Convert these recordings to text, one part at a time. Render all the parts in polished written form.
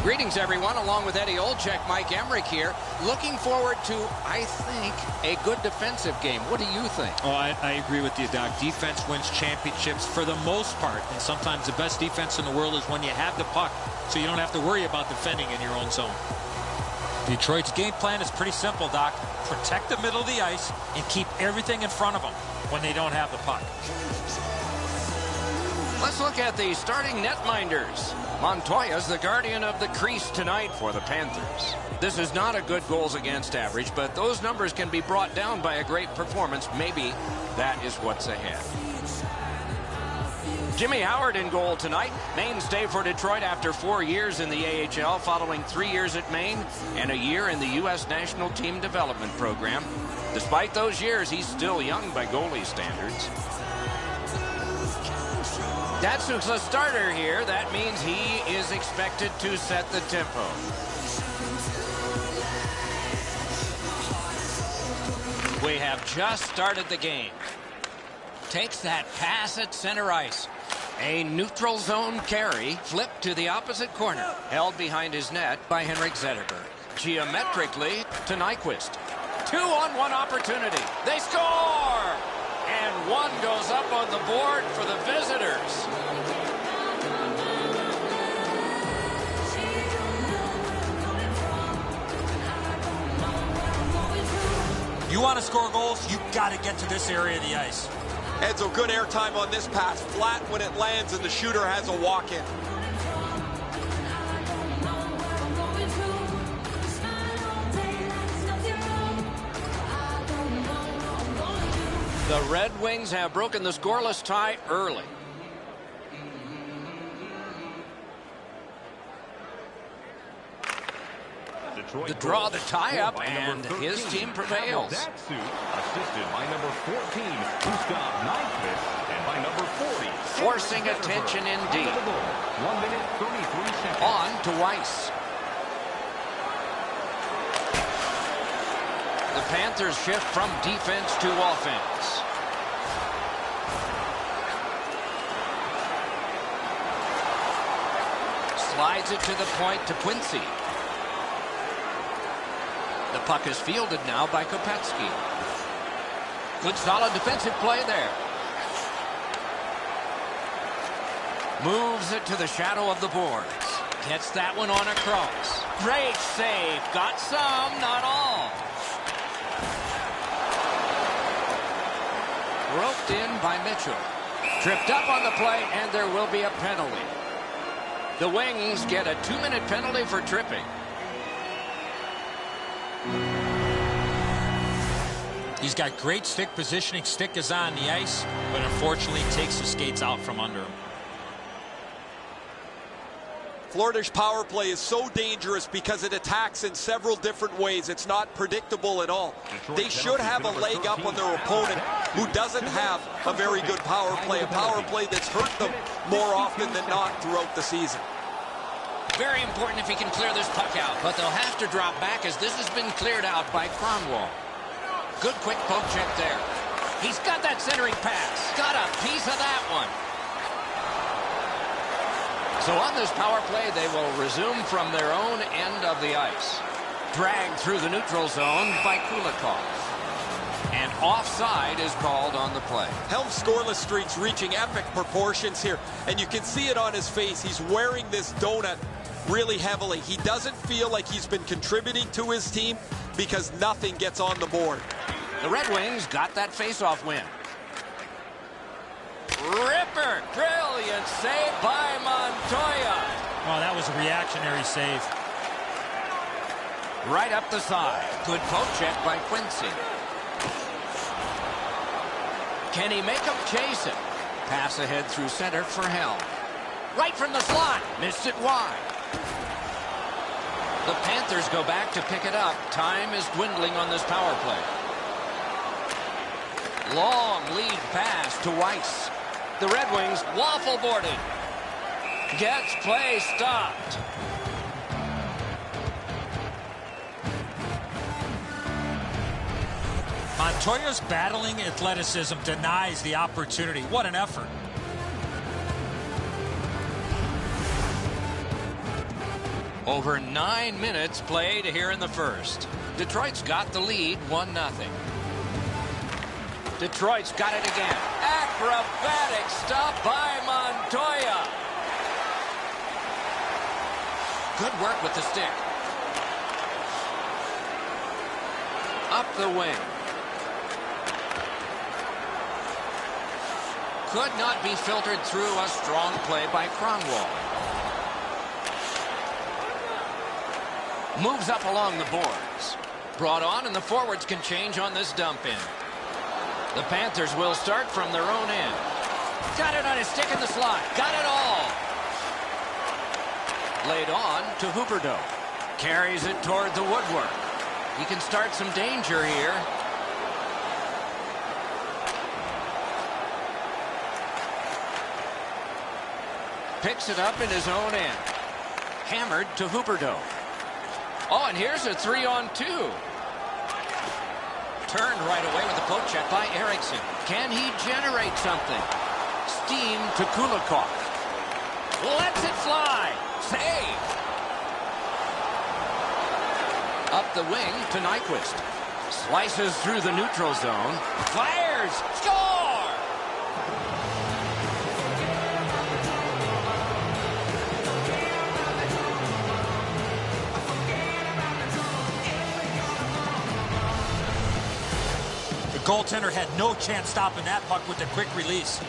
Greetings, everyone. Along with Eddie Olczyk, Mike Emmerich here. Looking forward to, I think, a good defensive game. What do you think? Oh, I agree with you, Doc. Defense wins championships for the most part. And sometimes the best defense in the world is when you have the puck, so you don't have to worry about defending in your own zone. Detroit's game plan is pretty simple, Doc. Protect the middle of the ice and keep everything in front of them when they don't have the puck. Let's look at the starting netminders. Montoya's the guardian of the crease tonight for the Panthers. This is not a good goals against average, but those numbers can be brought down by a great performance. Maybe that is what's ahead. Jimmy Howard in goal tonight. Mainstay for Detroit after 4 years in the AHL, following 3 years at Maine and a year in the U.S. National Team Development Program. Despite those years, he's still young by goalie standards. Datsuk's the starter here. That means he is expected to set the tempo. We have just started the game. Takes that pass at center ice. A neutral zone carry, flipped to the opposite corner. Held behind his net by Henrik Zetterberg. Geometrically to Nyquist. 2-on-1 opportunity. They score! And one goes up on the board for the visitors. You want to score goals, you got to get to this area of the ice. Edzo, good airtime on this pass. Flat when it lands and the shooter has a walk-in. The Red Wings have broken the scoreless tie early. To draw the tie-up, and his team prevails. Assisted by number 14, Gustav Nyquist, and by number 40. Forcing attention indeed. 1 minute, 33 seconds. On to Weiss. The Panthers shift from defense to offense. Slides it to the point to Quincy. The puck is fielded now by Kopetsky. Good solid defensive play there. Moves it to the shadow of the boards. Gets that one on across. Great save. Got some, not all. Roped in by Mitchell. Tripped up on the play, and there will be a penalty. The Wings get a 2-minute penalty for tripping. He's got great stick positioning. Stick is on the ice, but unfortunately takes the skates out from under him. Florida's power play is so dangerous because it attacks in several different ways. It's not predictable at all. They should have a leg up on their opponent who doesn't have a very good power play, a power play that's hurt them more often than not throughout the season. Very important if he can clear this puck out, but they'll have to drop back as this has been cleared out by Kronwall. Good quick poke check there. He's got that centering pass. Got a piece of that one. So on this power play, they will resume from their own end of the ice. Dragged through the neutral zone by Kulikov. And offside is called on the play. Helm's scoreless streak's reaching epic proportions here, and you can see it on his face. He's wearing this donut really heavily. He doesn't feel like he's been contributing to his team because nothing gets on the board. The Red Wings got that face-off win. Ripper! Brilliant save by Montoya. Oh, that was a reactionary save. Right up the side. Good poke check by Quincy. Can he make him chase it? Pass ahead through center for Held. Right from the slot. Missed it wide. The Panthers go back to pick it up. Time is dwindling on this power play. Long lead pass to Weiss. The Red Wings waffle boarding. Gets play stopped. Montoya's battling athleticism denies the opportunity. What an effort. Over 9 minutes played here in the first. Detroit's got the lead 1-0. Detroit's got it again. Acrobatic stop by Montoya. Good work with the stick. Up the wing. Could not be filtered through. A strong play by Kronwall. Moves up along the boards. Brought on, and the forwards can change on this dump in. The Panthers will start from their own end. Got it on his stick in the slot. Got it all. Laid on to Huberdeau. Carries it toward the woodwork. He can start some danger here. Picks it up in his own end. Hammered to Huberdeau. Oh, and here's a 3-on-2. Turned right away with a poke check by Eriksson. Can he generate something? Steam to Kulikov. Lets it fly. Save. Up the wing to Nyquist. Slices through the neutral zone. Fires. Score! Goaltender had no chance stopping that puck with the quick release.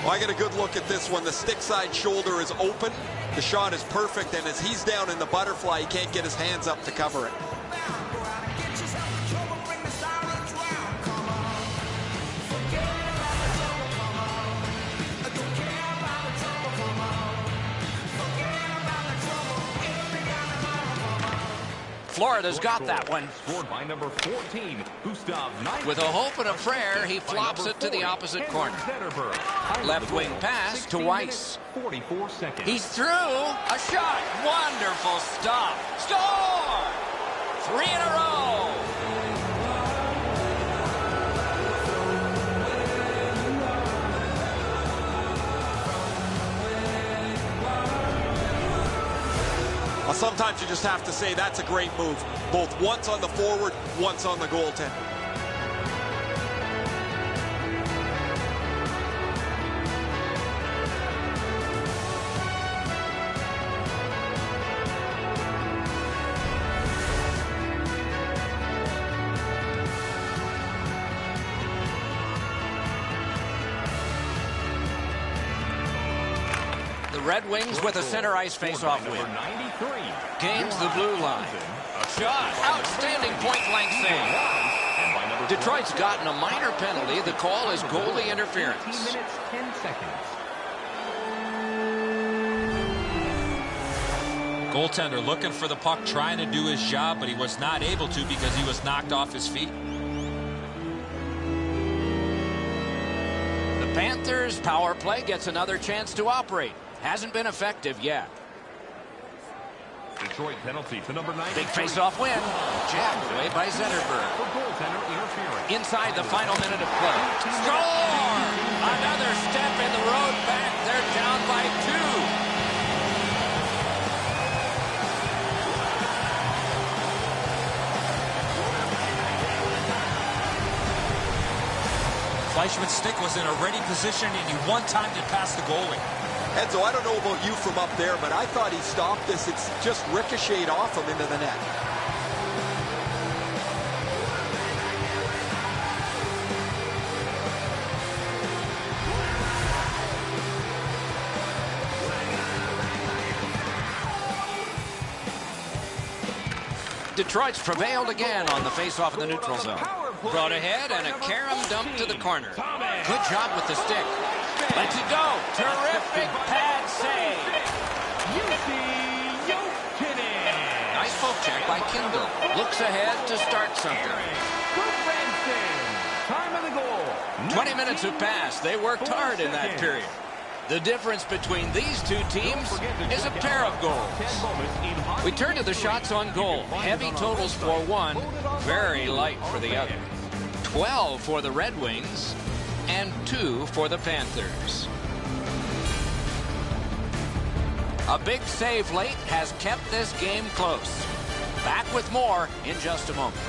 Well, I get a good look at this one. The stick side shoulder is open. The shot is perfect, and as he's down in the butterfly, he can't get his hands up to cover it. Florida's got that one. Scored by number 14, Gustav Nyquist. With a hope and a prayer, he flops it to the opposite corner. Left wing pass to Weiss. 44 seconds. He's through. A shot. Wonderful stop. Score! 3 in a row. Well, sometimes you just have to say that's a great move. Both once on the forward, once on the goaltender. The Red Wings with a center ice face-off win. Gains the blue line. Shot. Outstanding point-blank save. Detroit's gotten a minor penalty. The call is goalie interference. 15 minutes, 10 seconds. Goaltender looking for the puck, trying to do his job, but he was not able to because he was knocked off his feet. The Panthers' power play gets another chance to operate. Hasn't been effective yet. Detroit penalty to number 9. Big face-off win. Jabbed away by Zetterberg. For goaltender interference. Inside the final minute of play. Score! Another step in the road back. They're down by 2. Fleischmann's stick was in a ready position, and he one-timed it past the goalie. Enzo, I don't know about you from up there, but I thought he stopped this. It's just ricocheted off him into the net. Detroit's prevailed again on the face-off in the neutral zone. Brought ahead and a carom dump to the corner. Good job with the stick. Lets it go. Terrific pad save. Nice poke check by Kindle. Looks ahead to start something. 20 minutes have passed. They worked hard in that period. The difference between these two teams is a pair of goals. We turn to the shots on goal. Heavy totals for one, very light for the other. 12 for the Red Wings and 2 for the Panthers. A big save late has kept this game close. Back with more in just a moment.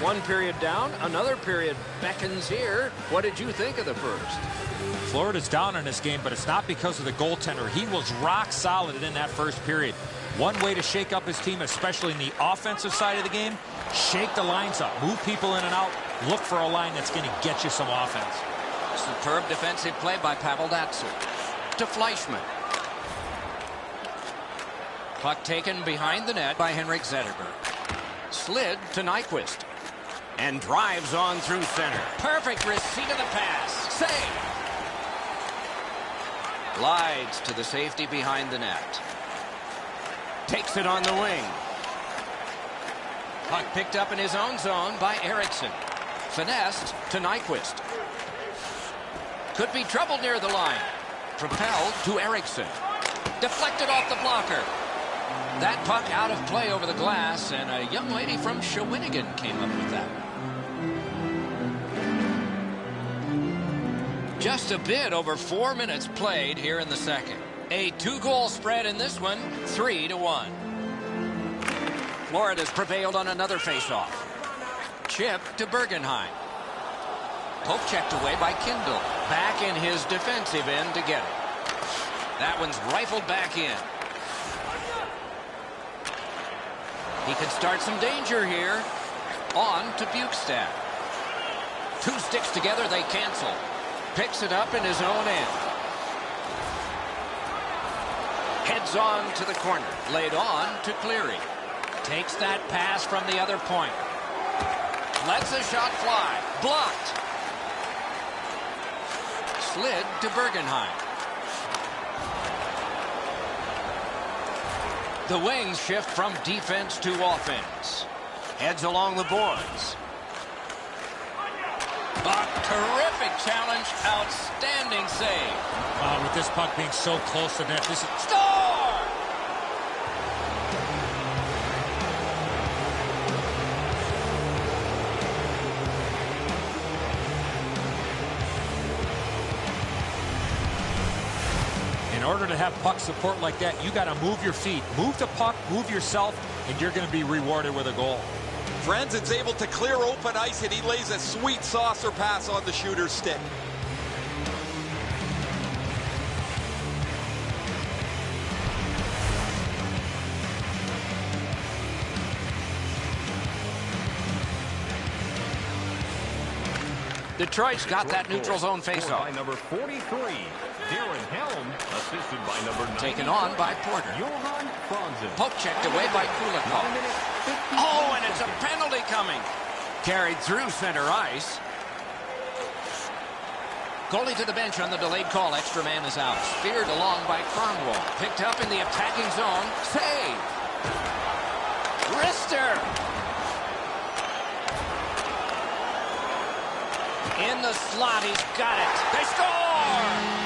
One period down, another period beckons here. What did you think of the first? Florida's down in this game, but it's not because of the goaltender. He was rock solid in that first period. One way to shake up his team, especially in the offensive side of the game, shake the lines up, move people in and out, look for a line that's going to get you some offense. Superb defensive play by Pavel Datsyuk. To Fleischmann. Puck taken behind the net by Henrik Zetterberg. Slid to Nyquist. And drives on through center. Perfect receipt of the pass. Save. Glides to the safety behind the net. Takes it on the wing. Puck picked up in his own zone by Eriksson. Finessed to Nyquist. Could be trouble near the line. Propelled to Eriksson. Deflected off the blocker. That puck out of play over the glass, and a young lady from Shawinigan came up with that. Just a bit over 4 minutes played here in the second. A 2-goal spread in this one, 3-1. Florida's prevailed on another faceoff. Chip to Bergenheim. Poke checked away by Kindle. Back in his defensive end to get it. That one's rifled back in. He could start some danger here. On to Bukestad. 2 sticks together, they cancel. Picks it up in his own end. Heads on to the corner. Laid on to Cleary. Takes that pass from the other point. Lets a shot fly. Blocked. Slid to Bergenheim. The Wings shift from defense to offense. Heads along the boards. A terrific challenge. Outstanding save. With this puck being so close to net, this is... Score! In order to have puck support like that, you got to move your feet. Move the puck, move yourself, and you're going to be rewarded with a goal. Franzen's able to clear open ice, and he lays a sweet saucer pass on the shooter's stick. Detroit's got that neutral zone faceoff. By number 43, Darren Helm, assisted by number 9. Taken on by Porter. Johan Franzen. Poke checked away by Kulikov. Oh, and it's a penalty coming. Carried through center ice. Goalie to the bench on the delayed call. Extra man is out. Speared along by Kronwall. Picked up in the attacking zone. Save. Rister. In the slot, he's got it. They score!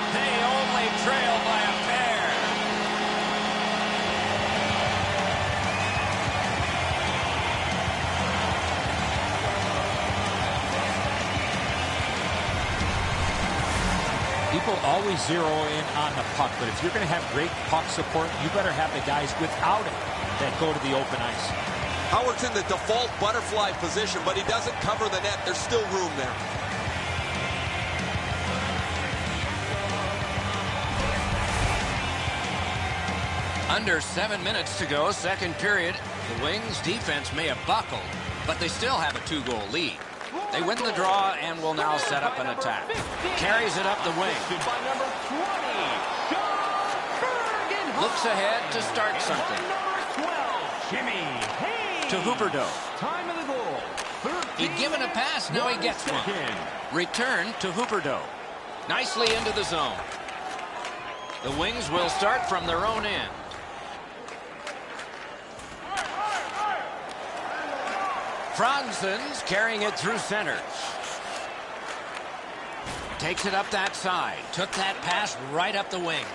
They only trail by a pair. People always zero in on the puck, but if you're going to have great puck support, you better have the guys without it that go to the open ice. Howard's in the default butterfly position, but he doesn't cover the net. There's still room there. Under 7 minutes to go, second period. The Wings defense may have buckled, but they still have a 2-goal lead. They win the draw and will now set up an attack. Carries it up the wing. Looks ahead to start something. To Huberdeau. He'd given a pass, now he gets one. Return to Huberdeau. Nicely into the zone. The Wings will start from their own end. Franzen's carrying it through center. Takes it up that side. Took that pass right up the wing.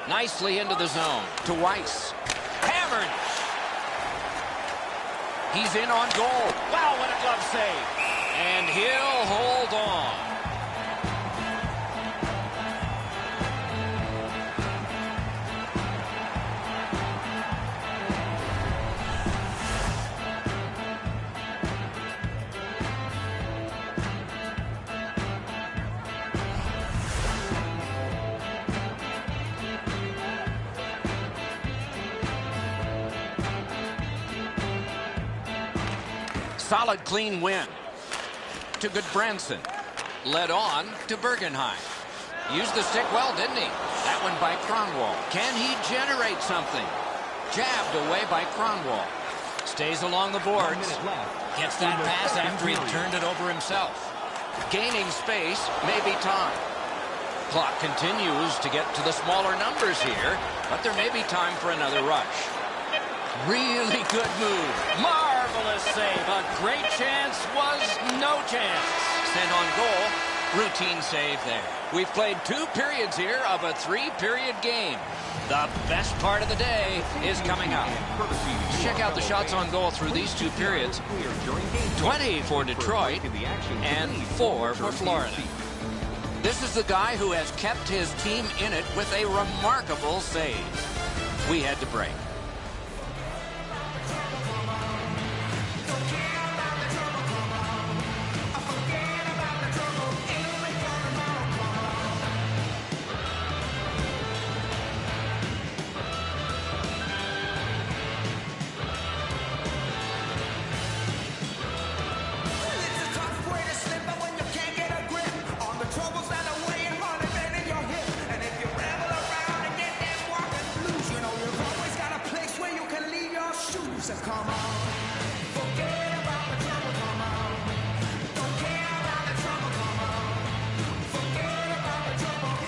Nicely into the zone. To Weiss. Hammered. He's in on goal. Wow, what a glove save. And he'll hold on. Solid, clean win. To Goodbranson. Led on to Bergenheim. Used the stick well, didn't he? That one by Kronwall. Can he generate something? Jabbed away by Kronwall. Stays along the boards. Gets that pass after he turned it over himself. Gaining space, maybe time. Clock continues to get to the smaller numbers here, but there may be time for another rush. Really good move. Marvelous save. A great chance was no chance. Sent on goal. Routine save there. We've played 2 periods here of a 3-period game. The best part of the day is coming up. Check out the shots on goal through these 2 periods. 20 for Detroit and 4 for Florida. This is the guy who has kept his team in it with a remarkable save. We had to break.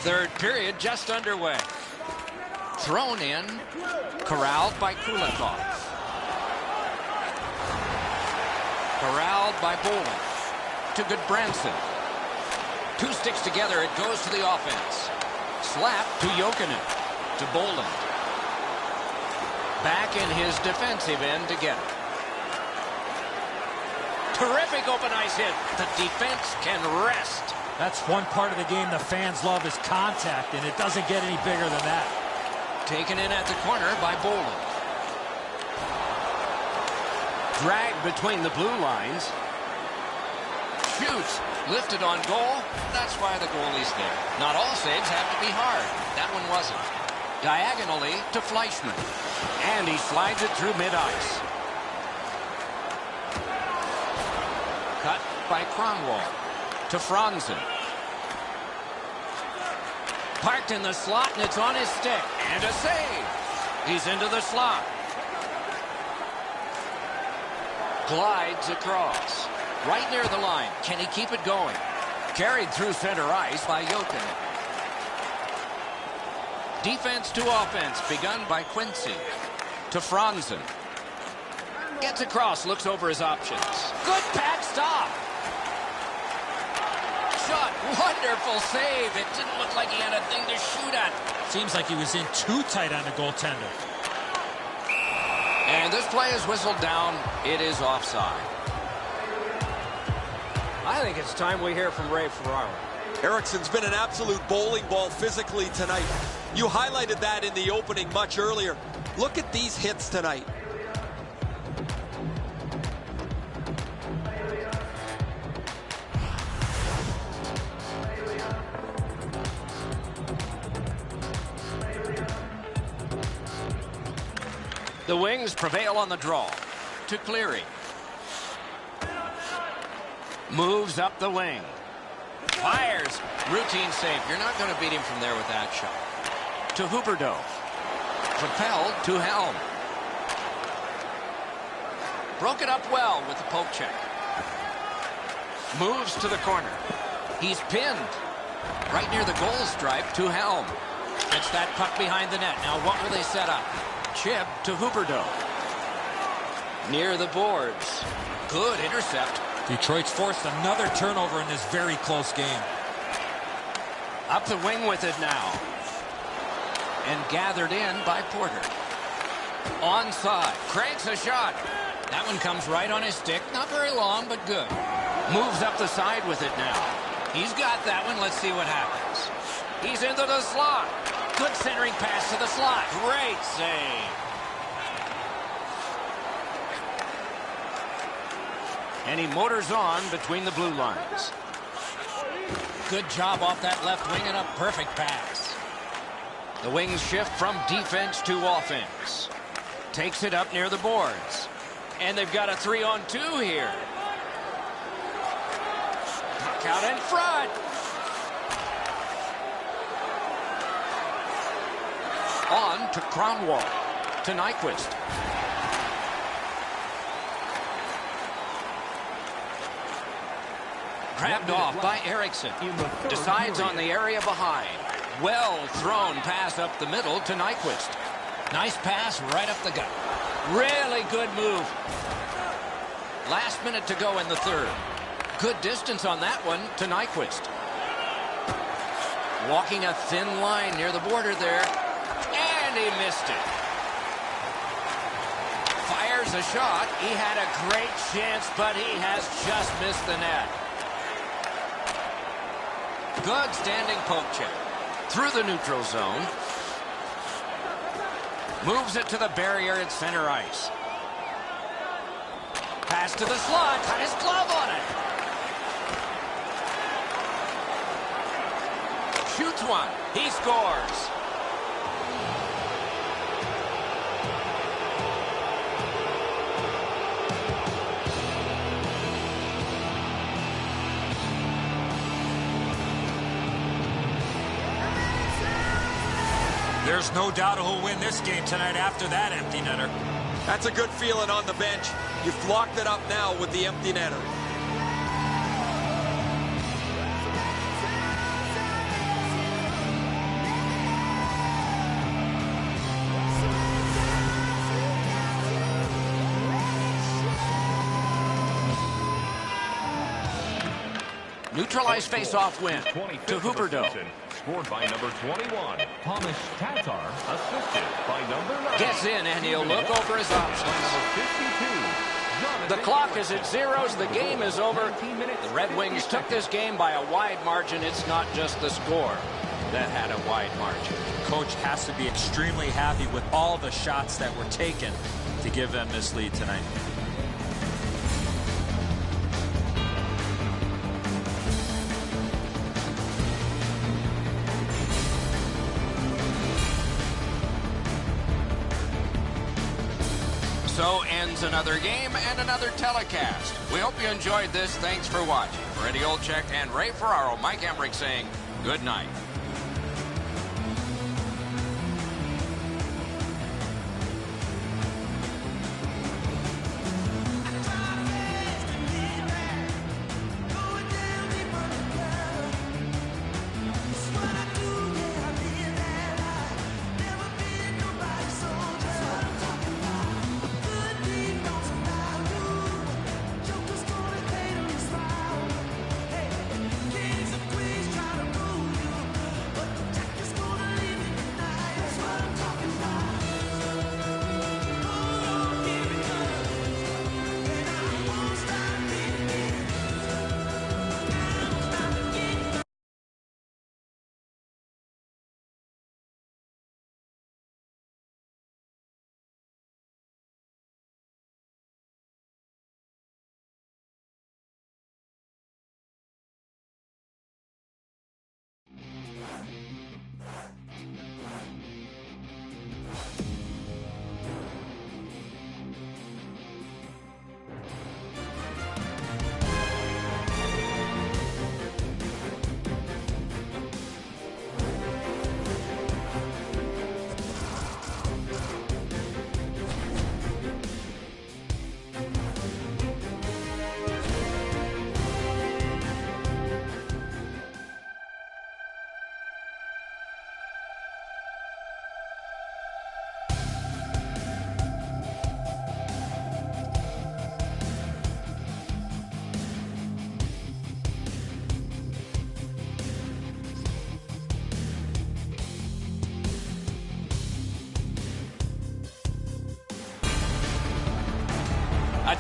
Third period just underway. Thrown in, corralled by Kulikov. Corralled by Bolin. To Goodbranson. 2 sticks together, it goes to the offense. Slap to Jokinen. To Bolin. Back in his defensive end to get it. Terrific open ice hit. The defense can rest. That's one part of the game the fans love is contact, and it doesn't get any bigger than that. Taken in at the corner by Bolin. Dragged between the blue lines. Shoots. Lifted on goal. That's why the goalie's there. Not all saves have to be hard. That one wasn't. Diagonally to Fleischmann. And he slides it through mid-ice. Cut by Kronwall. To Franzen. Parked in the slot, and it's on his stick. And a save. He's into the slot. Glides across. Right near the line. Can he keep it going? Carried through center ice by Jokinen. Defense to offense, begun by Quincy. To Franzen. Gets across, looks over his options. Good pad stop. Shot, wonderful save. It didn't look like he had a thing to shoot at. Seems like he was in too tight on the goaltender. And this play is whistled down. It is offside. I think it's time we hear from Ray Ferraro. Eriksson's been an absolute bowling ball physically tonight. You highlighted that in the opening much earlier. Look at these hits tonight. The Wings prevail on the draw to Cleary. Moves up the wing. Fires. Routine save. You're not going to beat him from there with that shot. To Huberdeau. Propelled to Helm. Broke it up well with the poke check. Moves to the corner. He's pinned. Right near the goal stripe to Helm. Gets that puck behind the net. Now what will they set up? Chip to Huberdeau. Near the boards. Good intercept. Detroit's forced another turnover in this very close game. Up the wing with it now. And gathered in by Porter. Onside. Cranks a shot. That one comes right on his stick. Not very long, but good. Moves up the side with it now. He's got that one. Let's see what happens. He's into the slot. Good centering pass to the slot. Great save. And he motors on between the blue lines. Good job off that left wing and a perfect pass. The Wings shift from defense to offense. Takes it up near the boards. And they've got a 3-on-2 here. Puck out in front. On to Kronwall. To Nyquist. Grabbed off by Eriksson. Decides on the area behind. Well thrown pass up the middle to Nyquist. Nice pass right up the gut. Really good move. Last minute to go in the third. Good distance on that one to Nyquist. Walking a thin line near the border there. And he missed it. Fires a shot. He had a great chance, but he has just missed the net. Good standing poke check. Through the neutral zone. Moves it to the barrier at center ice. Pass to the slot. Got his glove on it. Shoots one. He scores. There's no doubt who'll win this game tonight after that empty netter. That's a good feeling on the bench. You've locked it up now with the empty netter. Neutralized face-off win to Huberdeau. Scored by number 21, Thomas Tatar, assisted by number 9. Gets in, and he'll look over his options. The clock is at zeros. The game is over. The Red Wings took this game by a wide margin. It's not just the score that had a wide margin. Coach has to be extremely happy with all the shots that were taken to give them this lead tonight. So ends another game and another telecast. We hope you enjoyed this. Thanks for watching. For Eddie Olczyk and Ray Ferraro, Mike Emmerich saying good night.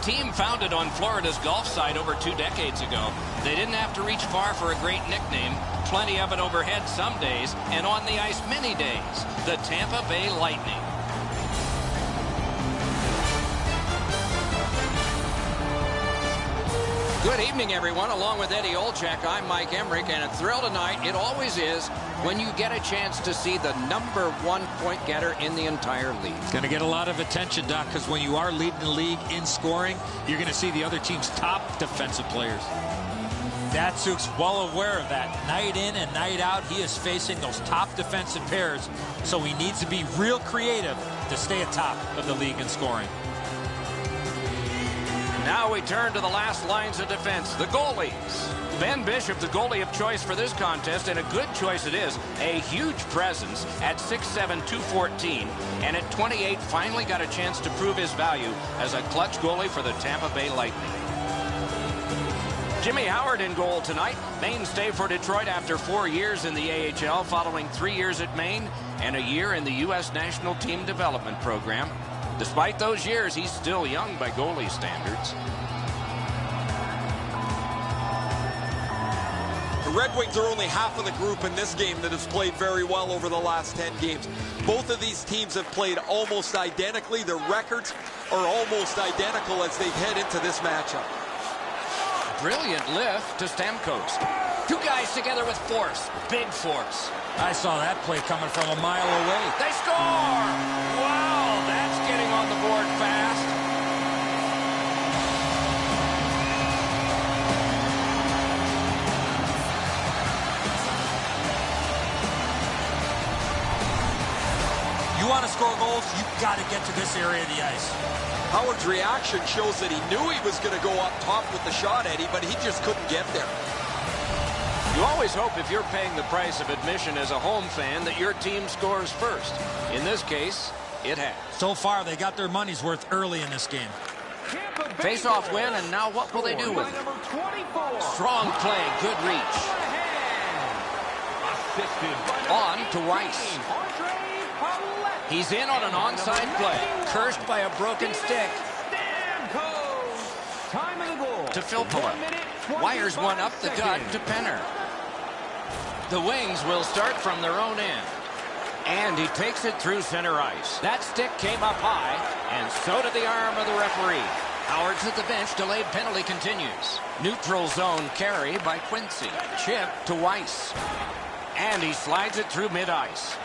team founded on Florida's Gulf side over 2 decades ago. They didn't have to reach far for a great nickname. Plenty of it overhead some days, and on the ice many days. The Tampa Bay Lightning. Good evening, everyone. Along with Eddie Olczyk, I'm Mike Emmerich, and a thrill tonight, it always is, when you get a chance to see the #1 point getter in the entire league. Going to get a lot of attention, Doc, because when you are leading the league in scoring, you're going to see the other team's top defensive players. Datsuk's well aware of that. Night in and night out, he is facing those top defensive pairs, so he needs to be real creative to stay atop of the league in scoring. Now we turn to the last lines of defense, the goalies. Ben Bishop, the goalie of choice for this contest, and a good choice it is. A huge presence at 6'7", 214, and at 28 finally got a chance to prove his value as a clutch goalie for the Tampa Bay Lightning. Jimmy Howard in goal tonight. Mainstay for Detroit after 4 years in the AHL, following 3 years at Maine and a year in the U.S. National Team Development Program. Despite those years, he's still young by goalie standards. The Red Wings are only half of the group in this game that has played very well over the last 10 games. Both of these teams have played almost identically. Their records are almost identical as they head into this matchup. Brilliant lift to Stamkos. 2 guys together with force. Big force. I saw that play coming from a mile away. They score! Wow, that's getting on the board fast. You want to score goals, you've got to get to this area of the ice. Howard's reaction shows that he knew he was going to go up top with the shot, Eddie, but he just couldn't get there. You always hope if you're paying the price of admission as a home fan that your team scores first. In this case, it has. So far, they got their money's worth early in this game. Face-off win, and now what will they do with it? Strong play, good reach. On to Weiss. He's in on an onside play. Cursed by a broken stick. To Filppula. Wires one up the gut to Penner. The Wings will start from their own end. And he takes it through center ice. That stick came up high, and so did the arm of the referee. Howard's at the bench. Delayed penalty continues. Neutral zone carry by Quincy. Chip to Weiss. And he slides it through mid-ice.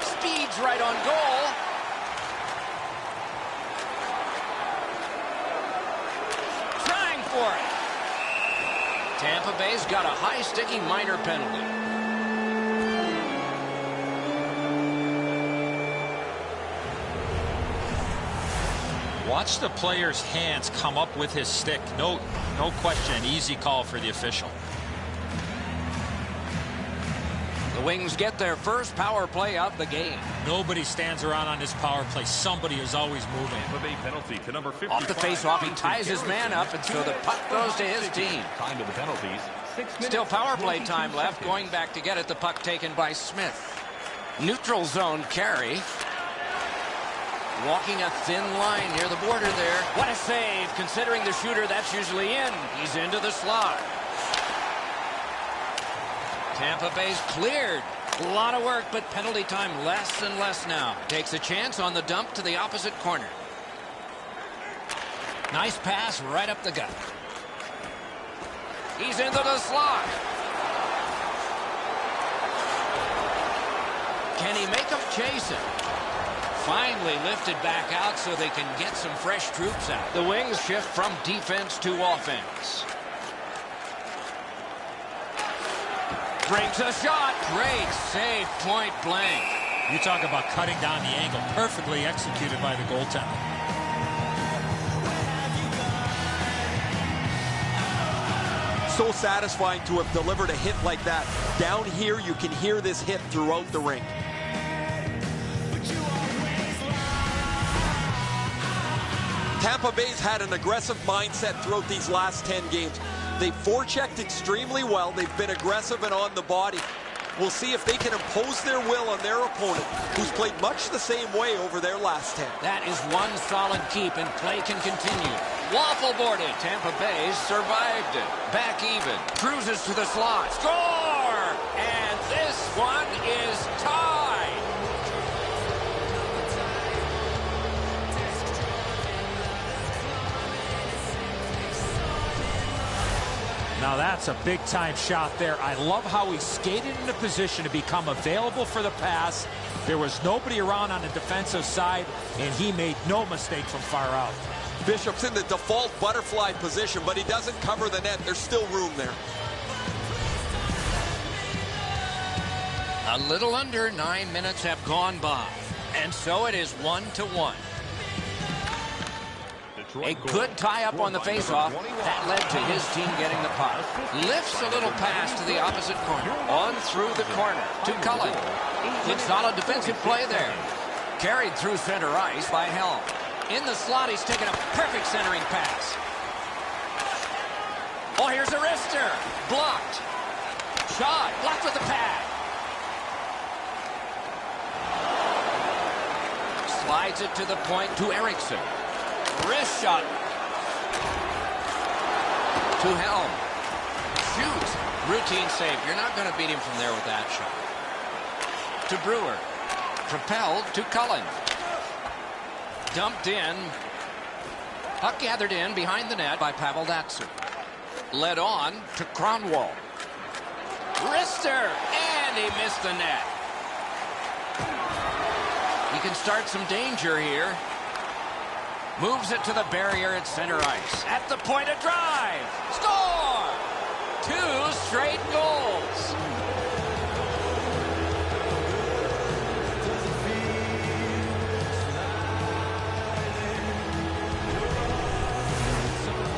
Speeds right on goal. Trying for it. Tampa Bay's got a high-sticking minor penalty. Watch the player's hands come up with his stick. No question, an easy call for the official. The Wings get their first power play of the game. Nobody stands around on this power play. Somebody is always moving. Penalty to number 55. Off the face-off, he ties his man up, and so the puck goes to his team. Time to the penalties. 6 minutes, Still power play time left. Going back to get it, the puck taken by Smith. Neutral zone carry. Walking a thin line near the border there. What a save, considering the shooter that's usually in. He's into the slot. Tampa Bay's cleared. A lot of work, but penalty time less and less now. Takes a chance on the dump to the opposite corner. Nice pass right up the gut. He's into the slot. Can he make them chase it? Finally lifted back out so they can get some fresh troops out. The Wings shift from defense to offense. Brings a shot. Great save, point blank. You talk about cutting down the angle. Perfectly executed by the goaltender. So satisfying to have delivered a hit like that. Down here, you can hear this hit throughout the rink. Tampa Bay's had an aggressive mindset throughout these last 10 games. They've forechecked extremely well. They've been aggressive and on the body. We'll see if they can impose their will on their opponent, who's played much the same way over their last 10. That is one solid keep, and play can continue. Waffle boarded. Tampa Bay survived it. Back even. Cruises to the slot. Score! And this one is tied. Now that's a big-time shot there. I love how he skated into position to become available for the pass. There was nobody around on the defensive side, and he made no mistake from far out. Bishop's in the default butterfly position, but he doesn't cover the net. There's still room there. A little under 9 minutes have gone by, and so it is 1-1. A good tie-up on the face-off. That led to his team getting the puck. Lifts a little pass to the opposite corner. On through the corner to Cullen. Good solid defensive play there. Carried through center ice by Helm. In the slot, he's taken a perfect centering pass. Oh, here's a wrister. Blocked. Shot. Blocked with the pad. Slides it to the point to Eriksson. Wrist shot. To Helm. Shoots. Routine save. You're not going to beat him from there with that shot. To Brewer. Propelled to Cullen. Dumped in. Puck gathered in behind the net by Pavel Datsyuk. Led on to Kronwall. Wrister. And he missed the net. He can start some danger here. Moves it to the barrier at center ice. At the point of drive. Score! 2 straight goals.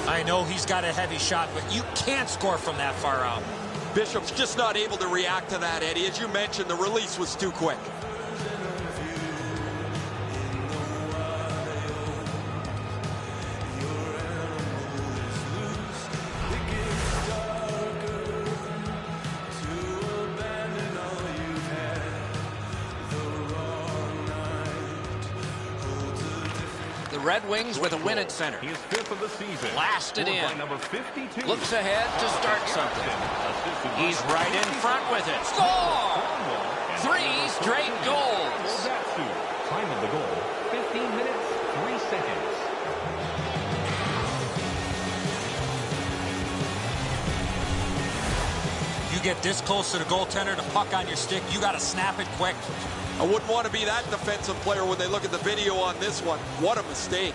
I know he's got a heavy shot, but you can't score from that far out. Bishop's just not able to react to that, Eddie. As you mentioned, the release was too quick. Red Wings with a win at center. He is 5th of the season. Blasted in. By number 52. Looks ahead to start something. He's right in front with it. Score! 3 straight goals. Time of the goal, 15 minutes, 3 seconds. You get this close to the goaltender, the puck on your stick, you got to snap it quick. I wouldn't want to be that defensive player when they look at the video on this one. What a mistake.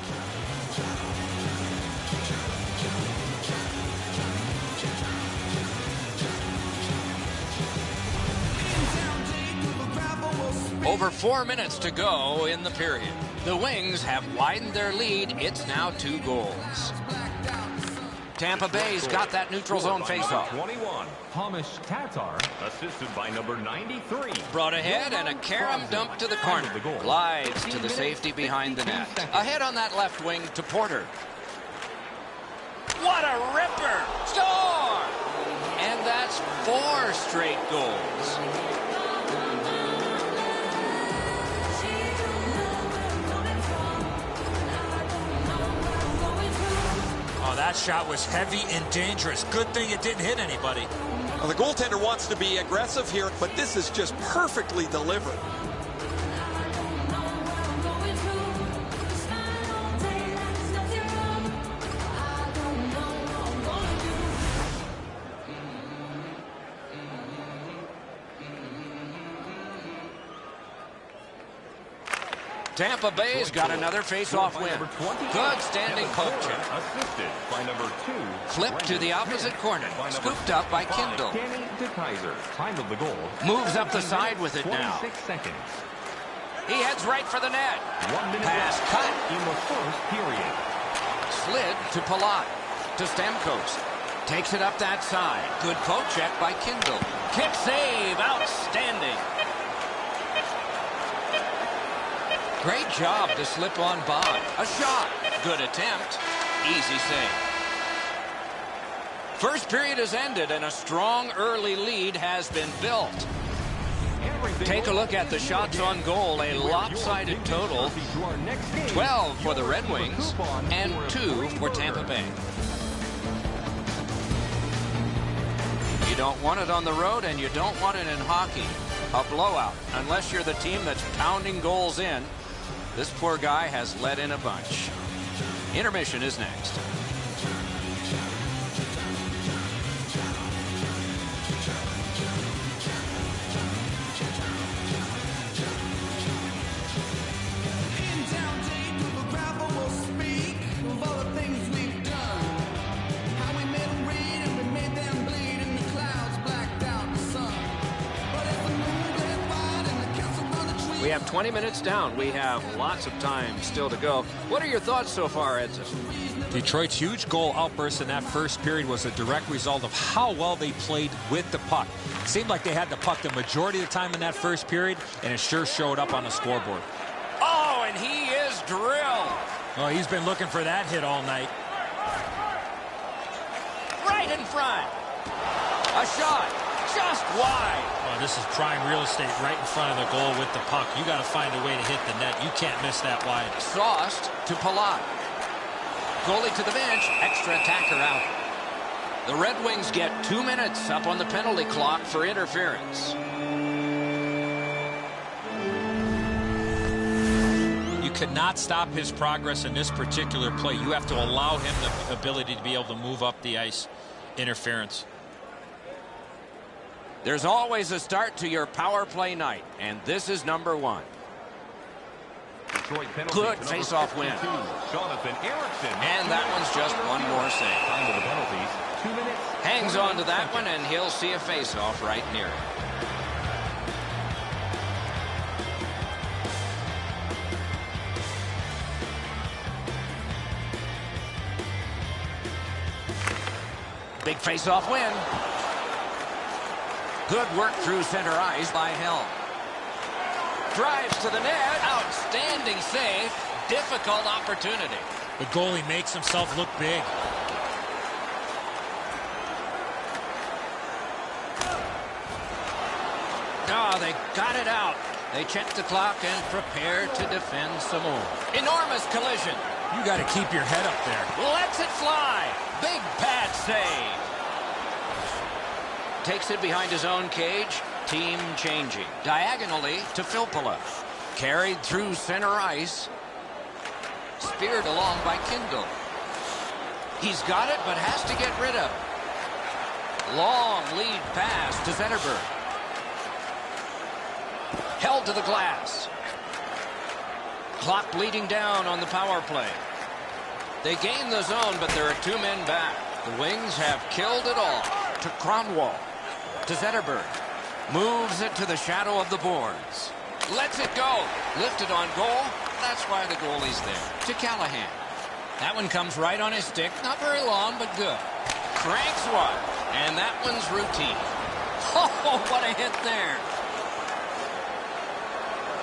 Over 4 minutes to go in the period. The Wings have widened their lead. It's now 2 goals. Tampa Bay's got that neutral zone faceoff. 21, Hamish Tatar, assisted by number 93. Brought ahead and a carom dump to the corner. Glides to the safety behind the net. Ahead on that left wing to Porter. What a ripper! Score! And that's 4 straight goals. Oh, that shot was heavy and dangerous. Good thing it didn't hit anybody. Well, the goaltender wants to be aggressive here, but this is just perfectly delivered. Tampa Bay's got another face-off win. Good standing poke check. Assisted by number 2. Flipped to the opposite corner. Scooped up by Kindle. Time of the goal. Moves up the side with it now. 26 seconds. He heads right for the net. 1 minute Pass cut. In the first period. Slid to Palat. To Stamkos. Takes it up that side. Good poke check by Kindle. Kick save. Outstanding. Great job to slip on by. A shot. Good attempt. Easy save. First period has ended and a strong early lead has been built. Take a look at the shots on goal. A lopsided total. 12 for the Red Wings and 2 for Tampa Bay. You don't want it on the road, and you don't want it in hockey. A blowout, unless you're the team that's pounding goals in. This poor guy has let in a bunch. Intermission is next. We have 20 minutes down. We have lots of time still to go. What are your thoughts so far, Edson? Detroit's huge goal outburst in that first period was a direct result of how well they played with the puck. It seemed like they had the puck the majority of the time in that first period, and it sure showed up on the scoreboard. Oh, and he is drilled. Oh, he's been looking for that hit all night. Right in front. A shot. Just wide. Oh, this is prime real estate right in front of the goal with the puck. You got to find a way to hit the net. You can't miss that wide. Sauced to Palat. Goalie to the bench. Extra attacker out. The Red Wings get 2 minutes up on the penalty clock for interference. You could not stop his progress in this particular play. You have to allow him the ability to be able to move up the ice. Interference. There's always a start to your power play night, and this is number 1. Good face-off win. And that one's just one more save. Hangs on to that one, and he'll see a face-off right near it. Big face-off win. Good work through center ice by Helm. Drives to the net. Outstanding save. Difficult opportunity. The goalie makes himself look big. Oh, they got it out. They check the clock and prepare to defend some more. Enormous collision. You got to keep your head up there. Lets it fly. Big pad save. Takes it behind his own cage. Team changing. Diagonally to Filppula. Carried through center ice. Speared along by Kindle. He's got it, but has to get rid of it. Long lead pass to Zetterberg. Held to the glass. Clock bleeding down on the power play. They gain the zone, but there are 2 men back. The Wings have killed it all. To Kronwall. To Zetterberg. Moves it to the shadow of the boards. Lets it go. Lifted on goal. That's why the goalie's there. To Callahan. That one comes right on his stick. Not very long, but good. Cranks one. And that one's routine. Oh, what a hit there.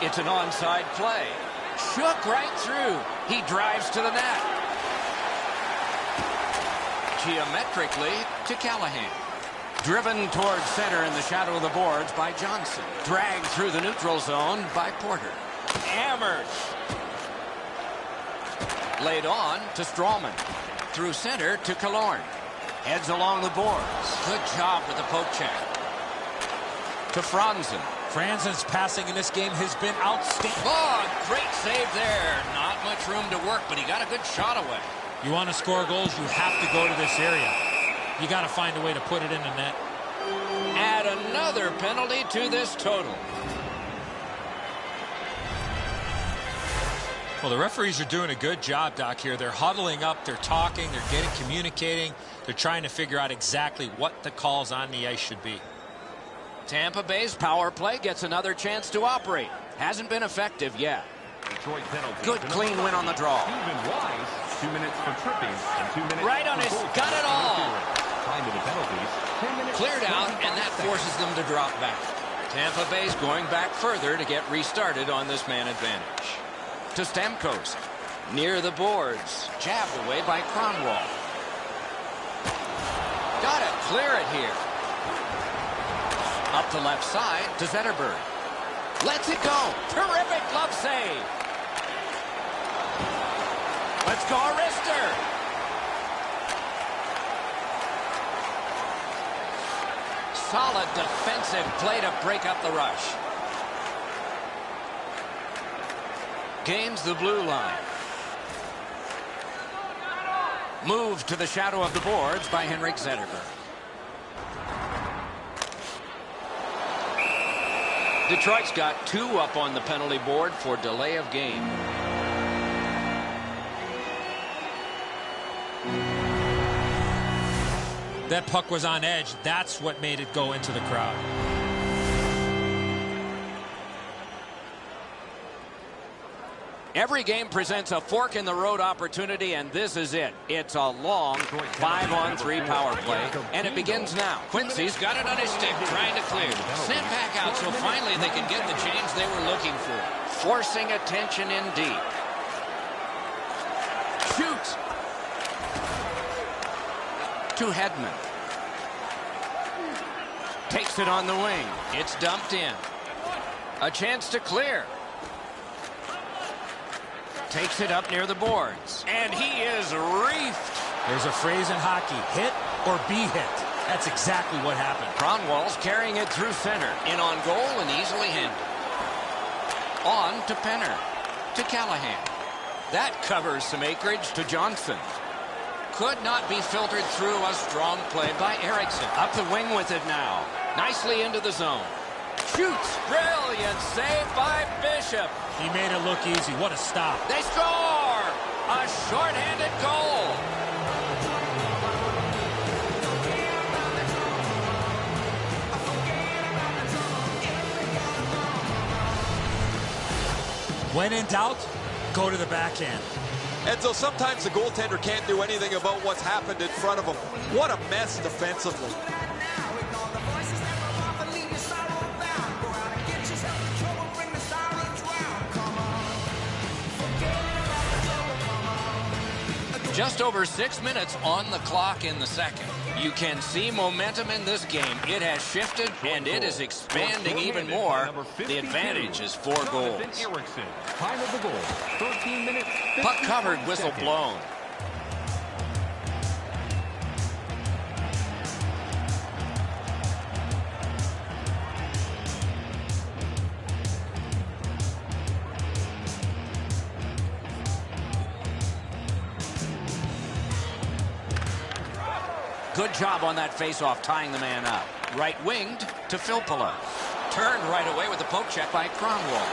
It's an onside play. Shook right through. He drives to the net. Geometrically to Callahan. Driven towards center in the shadow of the boards by Johnson. Dragged through the neutral zone by Porter. Hammered. Laid on to Strawman. Through center to Killorn. Heads along the boards. Good job with the poke check. To Franzen. Franzen's passing in this game has been outstanding. Oh, great save there. Not much room to work, but he got a good shot away. You want to score goals, you have to go to this area. You got to find a way to put it in the net. Add another penalty to this total. Well, the referees are doing a good job, Doc, here. They're huddling up, they're talking, they're communicating. They're trying to figure out exactly what the calls on the ice should be. Tampa Bay's power play gets another chance to operate. Hasn't been effective yet. Good clean win on the draw. 2 minutes for tripping and 2 minutes right on his, got it all. Time to the penalties. Cleared out, and that forces them to drop back. Tampa Bay's going back further to get restarted on this man advantage. To Stamkos. Near the boards. Jabbed away by Kronwall. Got to clear it here. Up the left side to Zetterberg. Lets it go. Terrific glove save. Let's go, Arister. Solid defensive play to break up the rush. Gains the blue line. Moved to the shadow of the boards by Henrik Zetterberg. Detroit's got 2 up on the penalty board for delay of game. That puck was on edge. That's what made it go into the crowd. Every game presents a fork-in-the-road opportunity, and this is it. It's a long 5-on-3 power play, and it begins now. Quincy's got it on his stick, trying to clear. Sent back out, so finally they can get the change they were looking for. Forcing attention in deep. Shoots. To Hedman. Takes it on the wing. It's dumped in. A chance to clear. Takes it up near the boards. And he is reefed. There's a phrase in hockey, hit or be hit. That's exactly what happened. Kronwall's carrying it through center. In on goal and easily handled. On to Penner. To Callahan. That covers some acreage to Johnson. Could not be filtered through. A strong play by Eriksson. Up the wing with it now. Nicely into the zone. Shoots. Brilliant save by Bishop. He made it look easy. What a stop. They score! A shorthanded goal. When in doubt, go to the backhand. And so sometimes the goaltender can't do anything about what's happened in front of him. What a mess defensively. Just over 6 minutes on the clock in the second. You can see momentum in this game. It has shifted, and it is expanding even more. The advantage is 4 goals. Time of the goal, 13 minutes. Puck covered, whistle blown. Good job on that faceoff, tying the man up. Right-winged to Filppula. Turned right away with the poke check by Kronwall.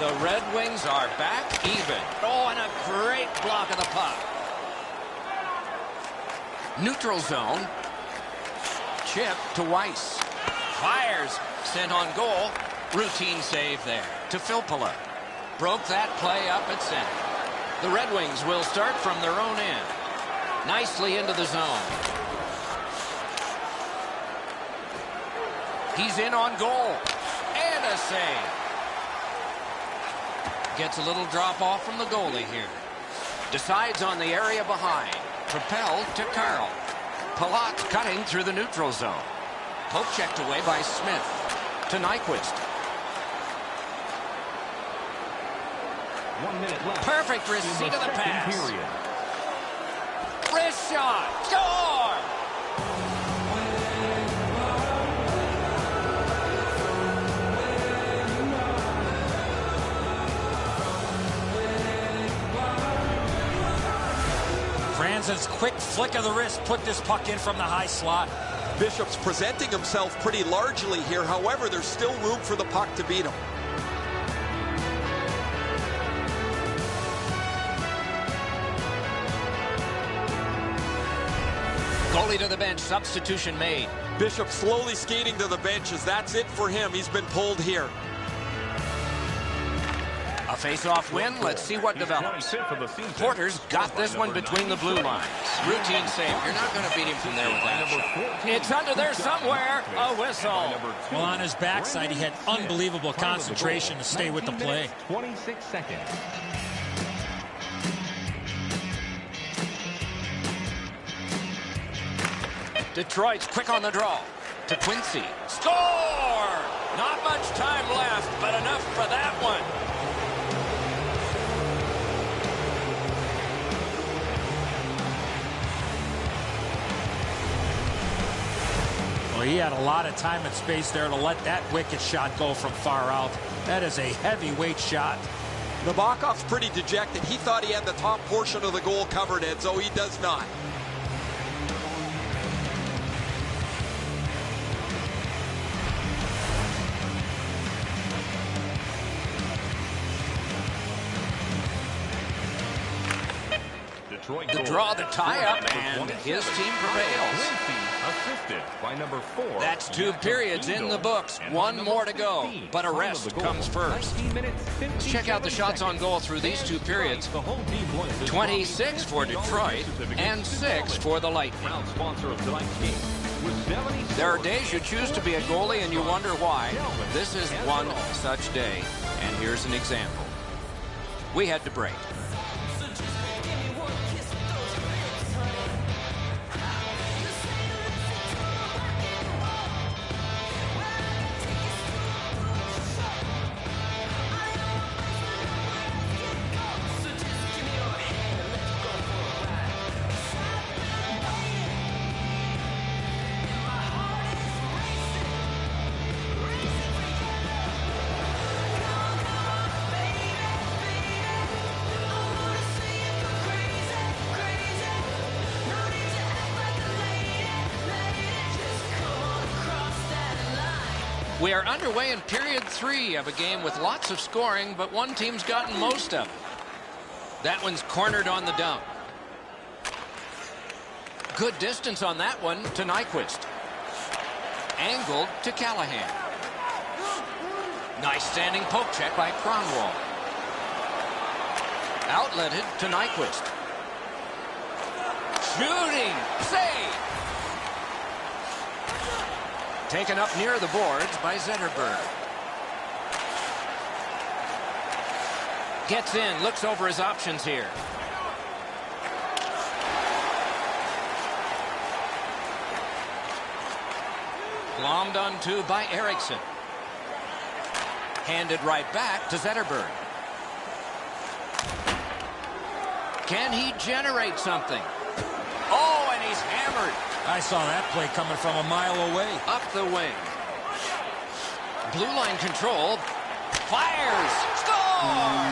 The Red Wings are back even. Oh, and a great block of the puck. Neutral zone. Chip to Weiss. Fires. Sent on goal. Routine save there to Filppula. Broke that play up at center. The Red Wings will start from their own end. Nicely into the zone. He's in on goal. And a save. Gets a little drop off from the goalie here. Decides on the area behind. Propelled to Carl. Palat cutting through the neutral zone. Poke checked away by Smith. To Nyquist. 1 minute left. Perfect receipt of the pass. Period. Wrist shot. Score! Franzen's quick flick of the wrist put this puck in from the high slot. Bishop's presenting himself pretty largely here. However, there's still room for the puck to beat him. Goalie to the bench. Substitution made. Bishop slowly skating to the benches. That's it for him. He's been pulled here. A face-off win. Let's see what develops. Porter's got this one between the blue lines. Routine save. You're not going to beat him from there with that. It's under there somewhere. A whistle. Well, on his backside, he had unbelievable concentration to stay with the play. 26 seconds. Detroit's quick on the draw. to Quincy. Score! Not much time left, but enough for that one. Well, he had a lot of time and space there to let that wicked shot go from far out. That is a heavyweight shot. Nabokov's pretty dejected. He thought he had the top portion of the goal covered, Edzo. He does not. To draw the tie-up, and his team prevails. Assisted by number 4. That's 2 periods in the books. 1 more to go, but a rest comes first. Let's check out the shots on goal through these 2 periods. 26 for Detroit and 6 for the Lightning. There are days you choose to be a goalie and you wonder why. This is one such day, and here's an example. We had to break. We are underway in period 3 of a game with lots of scoring, but one team's gotten most of it. That one's cornered on the dump. Good distance on that one to Nyquist. Angled to Callahan. Nice standing poke check by Kronwall. Outletted to Nyquist. Shooting! Save! Taken up near the boards by Zetterberg. Gets in, looks over his options here. Glommed onto by Eriksson. Handed right back to Zetterberg. Can he generate something? Oh, and he's hammered. I saw that play coming from a mile away. Up the wing. Blue line control. Fires. Score!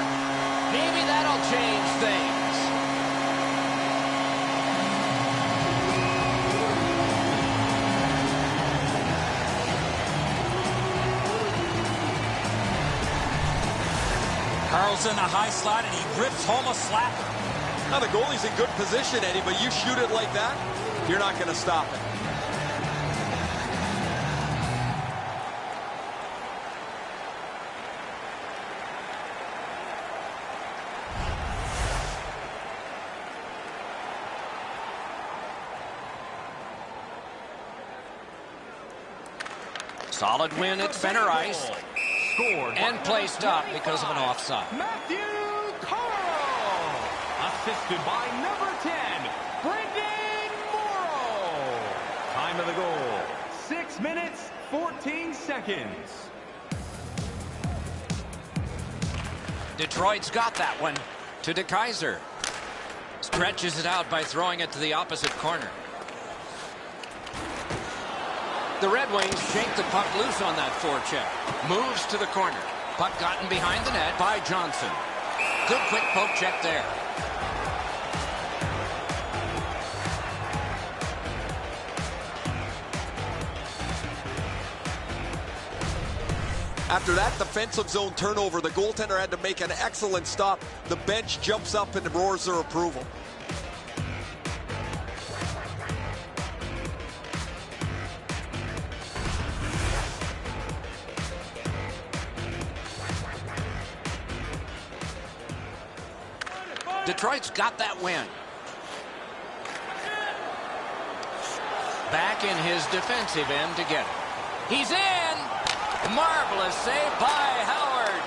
Maybe that'll change things. Carl's in the high slot, and he rips home a slapper. Now the goalie's in good position, Eddie, but you shoot it like that, you're not going to stop it. Solid win at center ice. Scored And play stopped because of an offside. Matthew Carl. Assisted by number 10, Brendan Morrow. Time of the goal, 6 minutes, 14 seconds. Detroit's got that one to DeKaiser. Stretches it out by throwing it to the opposite corner. The Red Wings shake the puck loose on that forecheck. Moves to the corner. Puck gotten behind the net by Johnson. Good quick poke check there. After that defensive zone turnover, the goaltender had to make an excellent stop. The bench jumps up and roars their approval. Detroit's got that win. Back in his defensive end to get it. He's in! Marvelous save by Howard.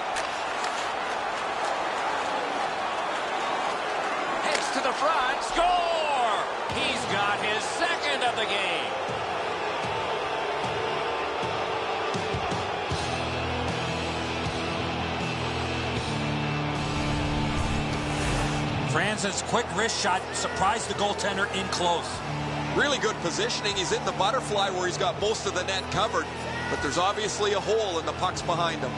Heads to the front. Score! He's got his second of the game. lands his quick wrist shot, surprised the goaltender in close. Really good positioning. He's in the butterfly where he's got most of the net covered, but there's obviously a hole and the puck's behind him.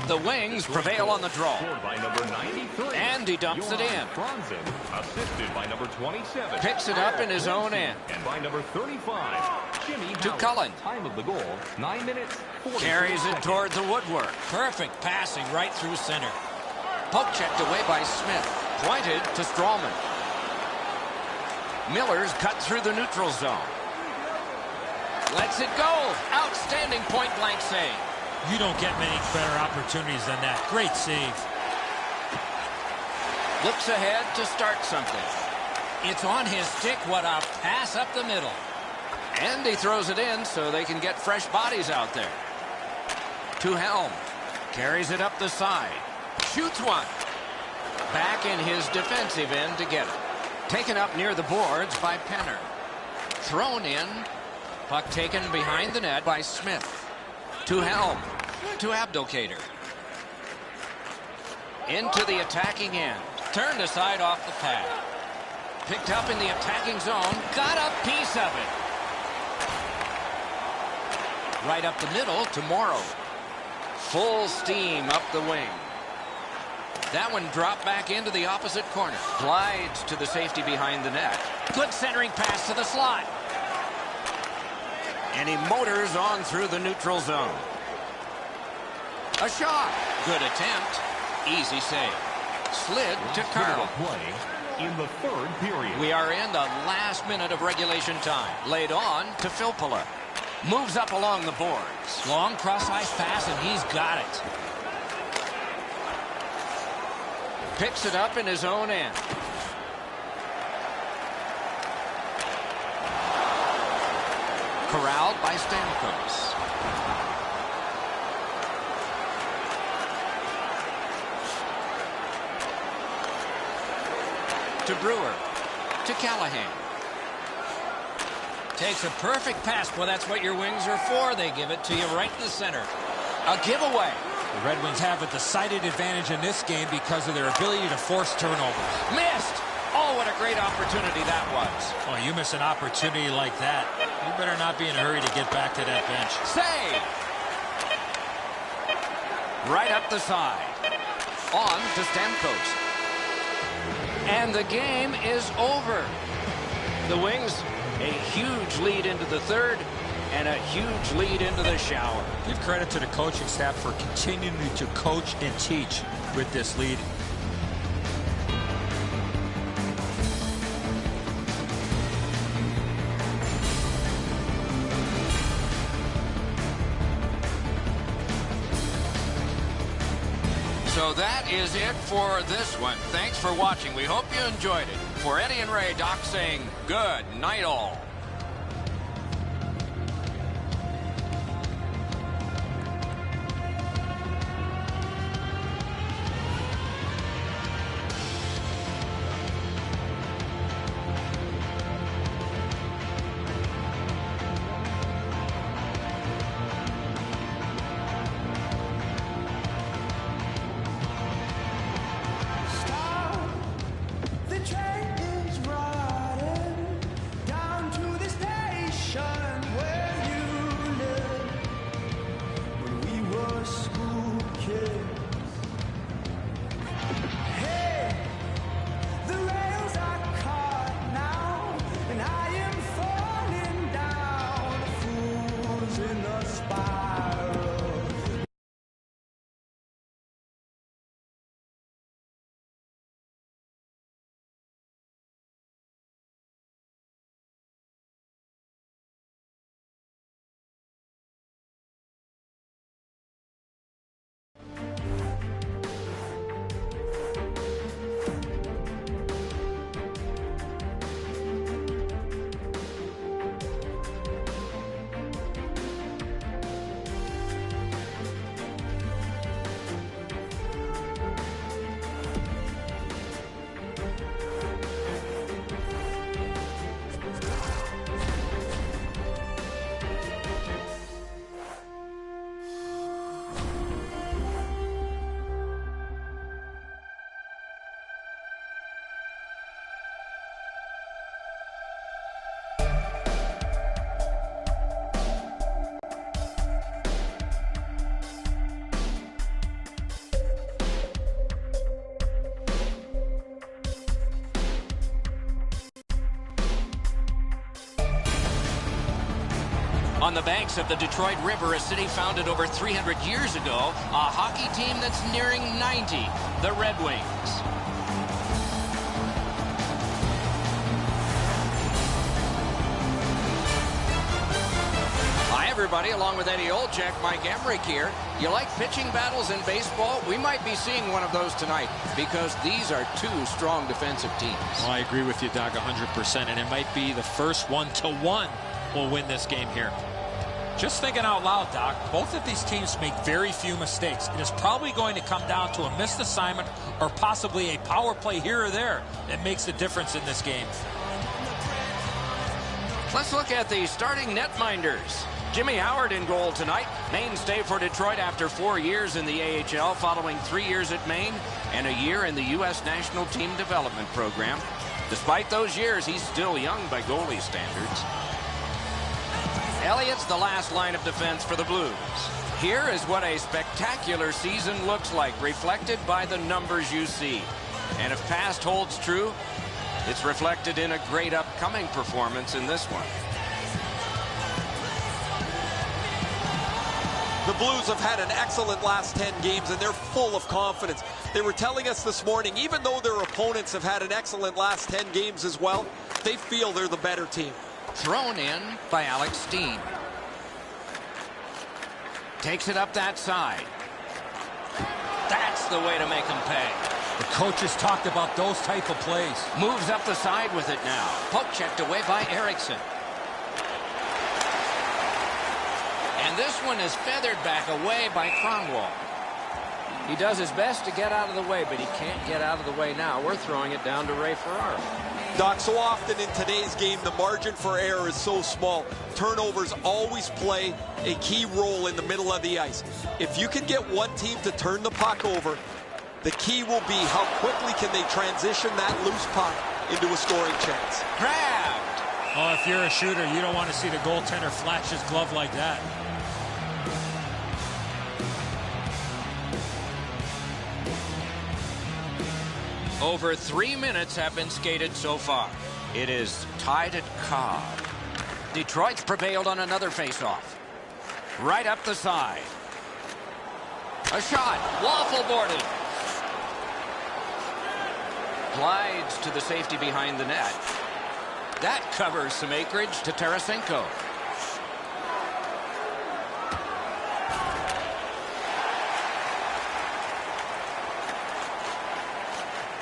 The Wings prevail on the draw. By number 93. And he dumps it in. Assisted by number 27. Picks it up in his own end. And by number 35, Jimmy To Howard. Cullen. Time of the goal, 9 minutes, 40 Carries it seconds. toward the woodwork. Perfect passing right through center. Poke checked away by Smith. Pointed to Strawman. Miller's cut through the neutral zone. Lets it go. Outstanding point-blank save. You don't get many better opportunities than that. Great save. Looks ahead to start something. It's on his stick. What a pass up the middle. And he throws it in so they can get fresh bodies out there. To Helm. Carries it up the side. Shoots one. Back in his defensive end to get it. Taken up near the boards by Penner. Thrown in. Puck taken behind the net by Smith. To Helm. To Abdelkader. Into the attacking end. Turned aside off the pad. Picked up in the attacking zone. Got a piece of it. Right up the middle to Morrow. Full steam up the wing. That one dropped back into the opposite corner. Glides to the safety behind the net. Good centering pass to the slot. And he motors on through the neutral zone. A shot. Good attempt. Easy save. Slid to Carl. Play in the third period. We are in the last minute of regulation time. Laid on to Filppula. Moves up along the boards. Long cross-ice pass, and he's got it. Picks it up in his own end. Corralled by Stamkos. To Brewer. To Callahan. Takes a perfect pass. Well, that's what your wings are for. They give it to you right in the center. A giveaway. The Red Wings have a decided advantage in this game because of their ability to force turnovers. Missed. Oh, what a great opportunity that was. Oh, you miss an opportunity like that, you better not be in a hurry to get back to that bench. Save. Right up the side. On to Stamkos. And the game is over. The Wings, a huge lead into the third and a huge lead into the shower. Give credit to the coaching staff for continuing to coach and teach with this lead. So that is it for this one. Thanks for watching. We hope you enjoyed it. For Eddie and Ray, Doc saying good night all. The train is riding down to On the banks of the Detroit River, a city founded over 300 years ago, a hockey team that's nearing 90, the Red Wings. Hi, everybody. Along with Eddie Olczyk, Mike Emmerich here. You like pitching battles in baseball? We might be seeing one of those tonight because these are two strong defensive teams. Well, I agree with you, Doug, 100%, and it might be the first 1-1 will win this game here. Just thinking out loud, Doc, both of these teams make very few mistakes. It is probably going to come down to a missed assignment or possibly a power play here or there that makes the difference in this game. Let's look at the starting netminders. Jimmy Howard in goal tonight. Mainstay for Detroit after 4 years in the AHL, following 3 years at Maine and a year in the U.S. National Team Development Program. Despite those years, he's still young by goalie standards. Elliott's the last line of defense for the Blues. Here is what a spectacular season looks like, reflected by the numbers you see. And if past holds true, it's reflected in a great upcoming performance in this one. The Blues have had an excellent last 10 games, and they're full of confidence. They were telling us this morning, even though their opponents have had an excellent last 10 games as well, they feel they're the better team. Thrown in by Alex Steen. Takes it up that side. That's the way to make him pay. The coaches talked about those type of plays. Moves up the side with it now. Poke checked away by Eriksson. And this one is feathered back away by Kronwall. He does his best to get out of the way, but he can't get out of the way now. We're throwing it down to Ray Ferraro. Doc, so often in today's game, the margin for error is so small. Turnovers always play a key role in the middle of the ice. If you can get one team to turn the puck over, the key will be how quickly can they transition that loose puck into a scoring chance. Grabbed. Oh, if you're a shooter, you don't want to see the goaltender flash his glove like that. Over 3 minutes have been skated so far. It is tied at Cobb. Detroit's prevailed on another faceoff. Right up the side. A shot. Waffle boarded. Glides to the safety behind the net. That covers some acreage to Tarasenko.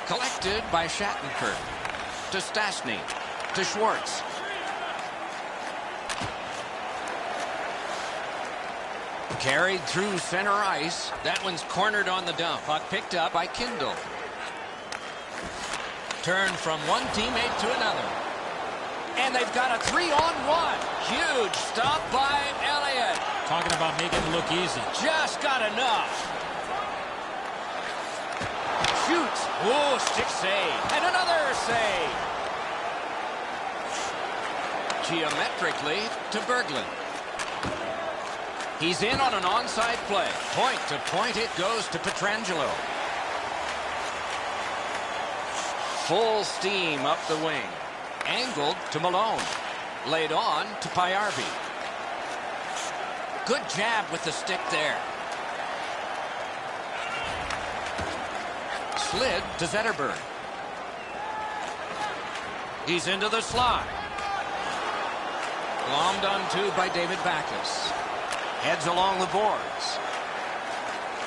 Collected by Shattenkirk. To Stastny. To Schwartz. Carried through center ice. That one's cornered on the dump. Puck picked up by Kindle. Turn from one teammate to another. And they've got a 3-on-1. Huge stop by Elliott. Talking about making it look easy. Just got enough. Shoots. Oh, stick save. And another save. Geometrically to Berglund. He's in on an onside play. Point to point it goes to Pietrangelo. Full steam up the wing. Angled to Malone. Laid on to Payarvi. Good jab with the stick there. Slid to Zetterberg. He's into the slot. Glommed onto by David Backes. Heads along the boards.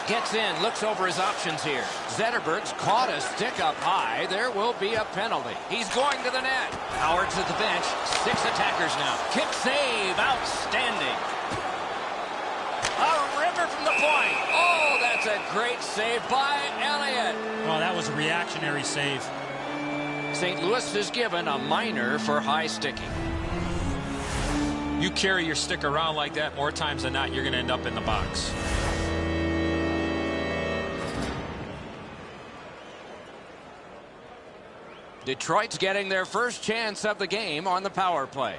Gets in, looks over his options here. Zetterberg's caught a stick up high. There will be a penalty. He's going to the net. Howard's at the bench. 6 attackers now. Kick save. Outstanding. A river from the point. Oh, that's a great save by Elliott. Oh, that was a reactionary save. St. Louis is given a minor for high sticking. You carry your stick around like that, more times than not, you're going to end up in the box. Detroit's getting their first chance of the game on the power play.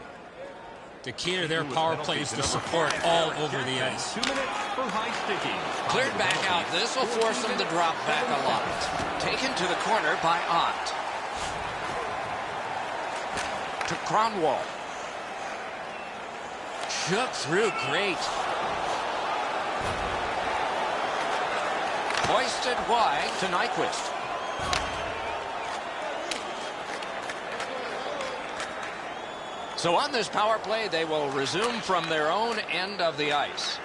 The key to their power play is to support all over the ice. 2 minutes for high sticking. Cleared back out. This will force them to drop back a lot. Taken to the corner by Ott. To Kronwall. shook through great. Hoisted wide to Nyquist. So on this power play, they will resume from their own end of the ice.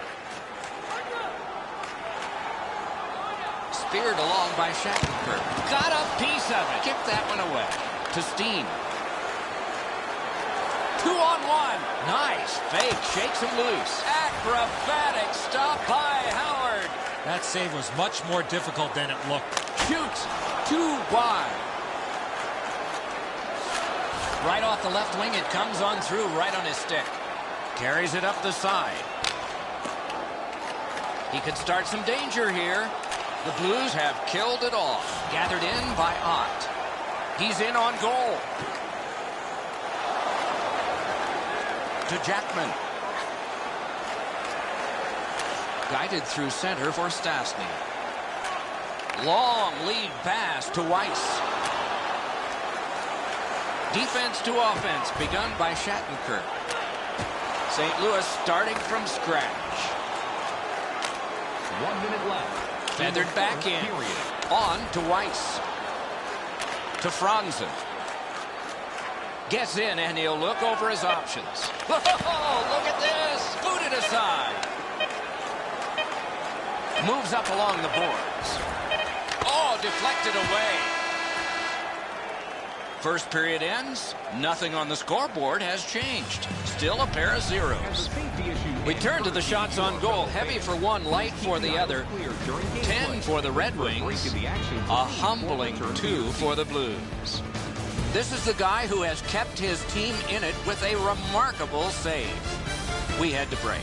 Speared along by Shattenkirk. Got a piece of it. Kicked that one away to Steen. 2-on-1. Nice fake. Shakes him loose. Acrobatic stop by Howard. That save was much more difficult than it looked. Shoots. Too wide. Right off the left wing. It comes on through right on his stick. Carries it up the side. He could start some danger here. The Blues have killed it off. Gathered in by Ott. He's in on goal. To Jackman. Guided through center for Stastny. Long lead pass to Weiss. Defense to offense begun by Shattenkirk. St. Louis starting from scratch. 1 minute left. Feathered back in. On to Weiss. To Franzen. Gets in and he'll look over his options. Oh, look at this. Booted aside. Moves up along the boards. Oh, deflected away. First period ends. Nothing on the scoreboard has changed. Still a pair of zeros. We turn to the shots on goal. Heavy for one, light for the other. 10 for the Red Wings. A humbling 2 for the Blues. This is the guy who has kept his team in it with a remarkable save. We head to break.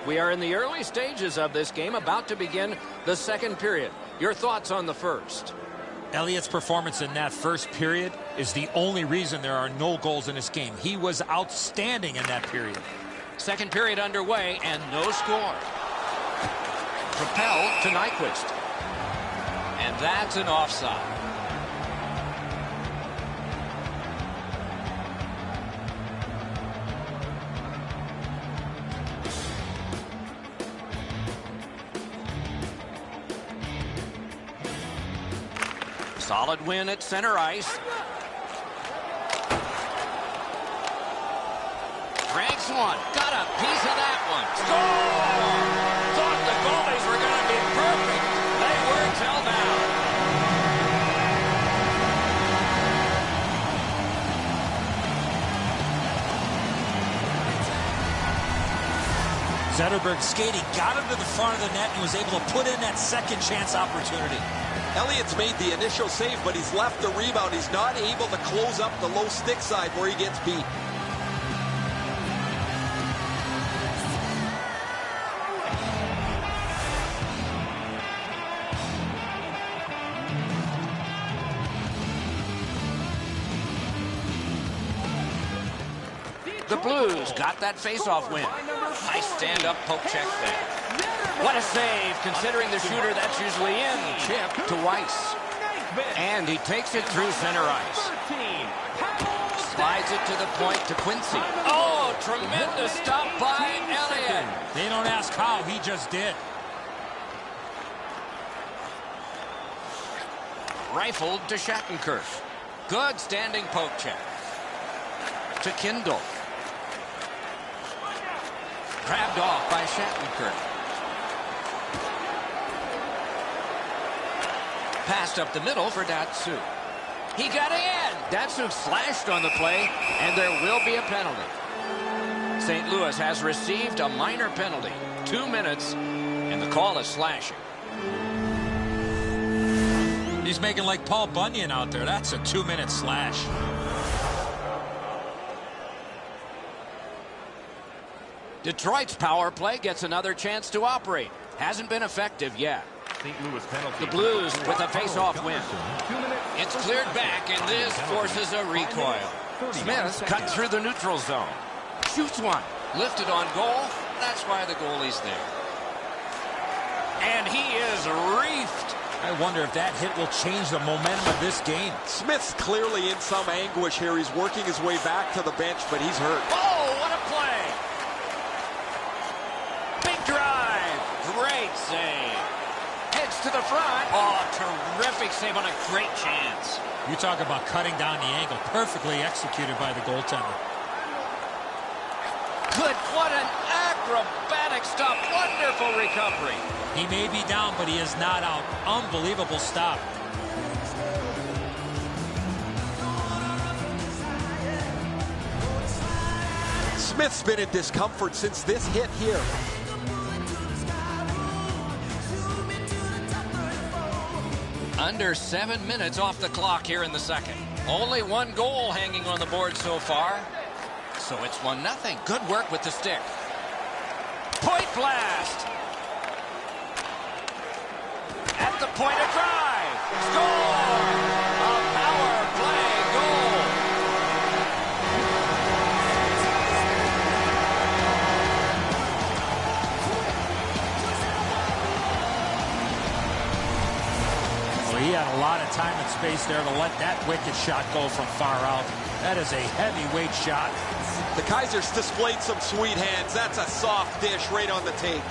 We are in the early stages of this game, about to begin the second period. Your thoughts on the first? Elliott's performance in that first period is the only reason there are no goals in this game. He was outstanding in that period. Second period underway and no score. Propelled to Nyquist. And that's an offside. Solid win at center ice. Ranks one. Got a piece of that one. Score! Thought the goalies were going to be perfect. They were till now. Zetterberg skating, got him to the front of the net and was able to put in that second chance opportunity. Elliott's made the initial save, but he's left the rebound. He's not able to close up the low stick side where he gets beat. The Blues got that face-off win. Nice stand-up poke check there. What a save, considering the shooter that's usually in. Chip to Weiss. And he takes it through center ice. Slides it to the point to Quincy. Oh, tremendous stop by Elliott. They don't ask how, he just did. Rifled to Shattenkirk. Good standing poke check. To Kindle. Grabbed off by Shattenkirk. Passed up the middle for Datsuk. He got in. Datsuk slashed on the play, and there will be a penalty. St. Louis has received a minor penalty. 2 minutes, and the call is slashing. He's making like Paul Bunyan out there. That's a 2-minute slash. Detroit's power play gets another chance to operate. Hasn't been effective yet. St. Louis penalty. The Blues with a face-off win. It's cleared back, and this forces a recoil. Smith cut through the neutral zone. Shoots one. Lifted on goal. That's why the goalie's there. And he is reefed. I wonder if that hit will change the momentum of this game. Smith's clearly in some anguish here. He's working his way back to the bench, but he's hurt. Oh, what a play. Big drive. Great save. Heads to the front. Oh, terrific save on a great chance. You talk about cutting down the angle. Perfectly executed by the goaltender. Good. What an acrobatic stop. Wonderful recovery. He may be down, but he is not out. Unbelievable stop. Smith's been in discomfort since this hit here. Under 7 minutes off the clock here in the second. Only one goal hanging on the board so far. So it's 1-0. Good work with the stick. Point blast. At the point of drive. Score! A power play goal. Well, he had a lot of time and space there to let that wicked shot go from far out. That is a heavyweight shot. The Kaisers displayed some sweet hands. That's a soft dish right on the tape.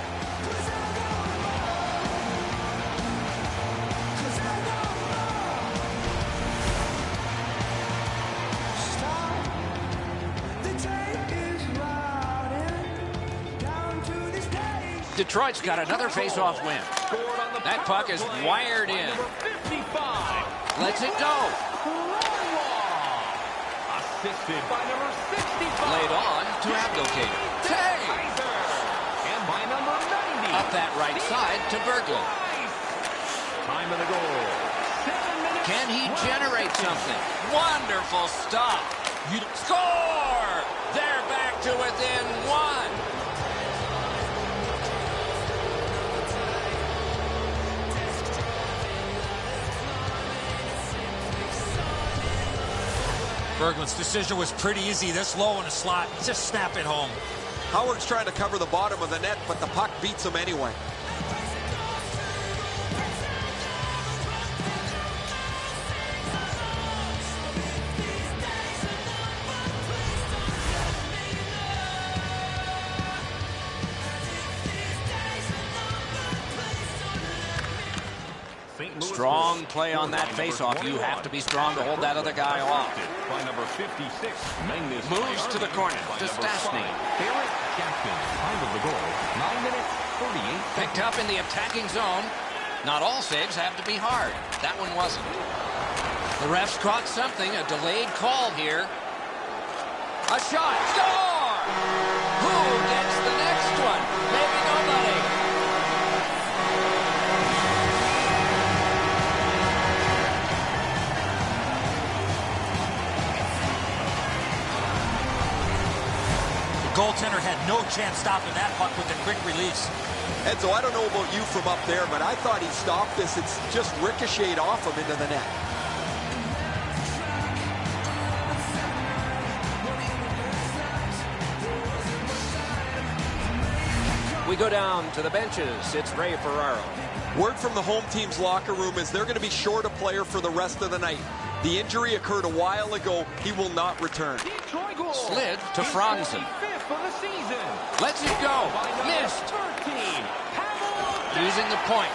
Detroit's got another face-off win. That puck is wired in. Lets it go. Assisted by number 65. Laid on to Abdelkader. Tay! And by number 90. Up that right side to Berglund. Time of the goal. 7 minutes. Can he generate something? Wonderful stop. Score! They're back to within one. Berglund's decision was pretty easy. This low in the slot, just snap it home. Howard's trying to cover the bottom of the net, but the puck beats him anyway. Strong play on that faceoff. You have to be strong to hold that other guy off. By number 56, moves to the corner to Stastny. Time of the goal, 9 minutes, 38. Picked up in the attacking zone. Not all saves have to be hard. That one wasn't. The refs caught something, a delayed call here. A shot. Score! Who gets the next one? Maybe nobody. Goaltender had no chance stopping that puck with a quick release. Edzo, I don't know about you from up there, but I thought he stopped this. It's just ricocheted off him into the net. We go down to the benches. It's Ray Ferraro. Word from the home team's locker room is they're going to be short a player for the rest of the night. The injury occurred a while ago. He will not return. Slid to Franzen. Lets it go. Missed. Using the point.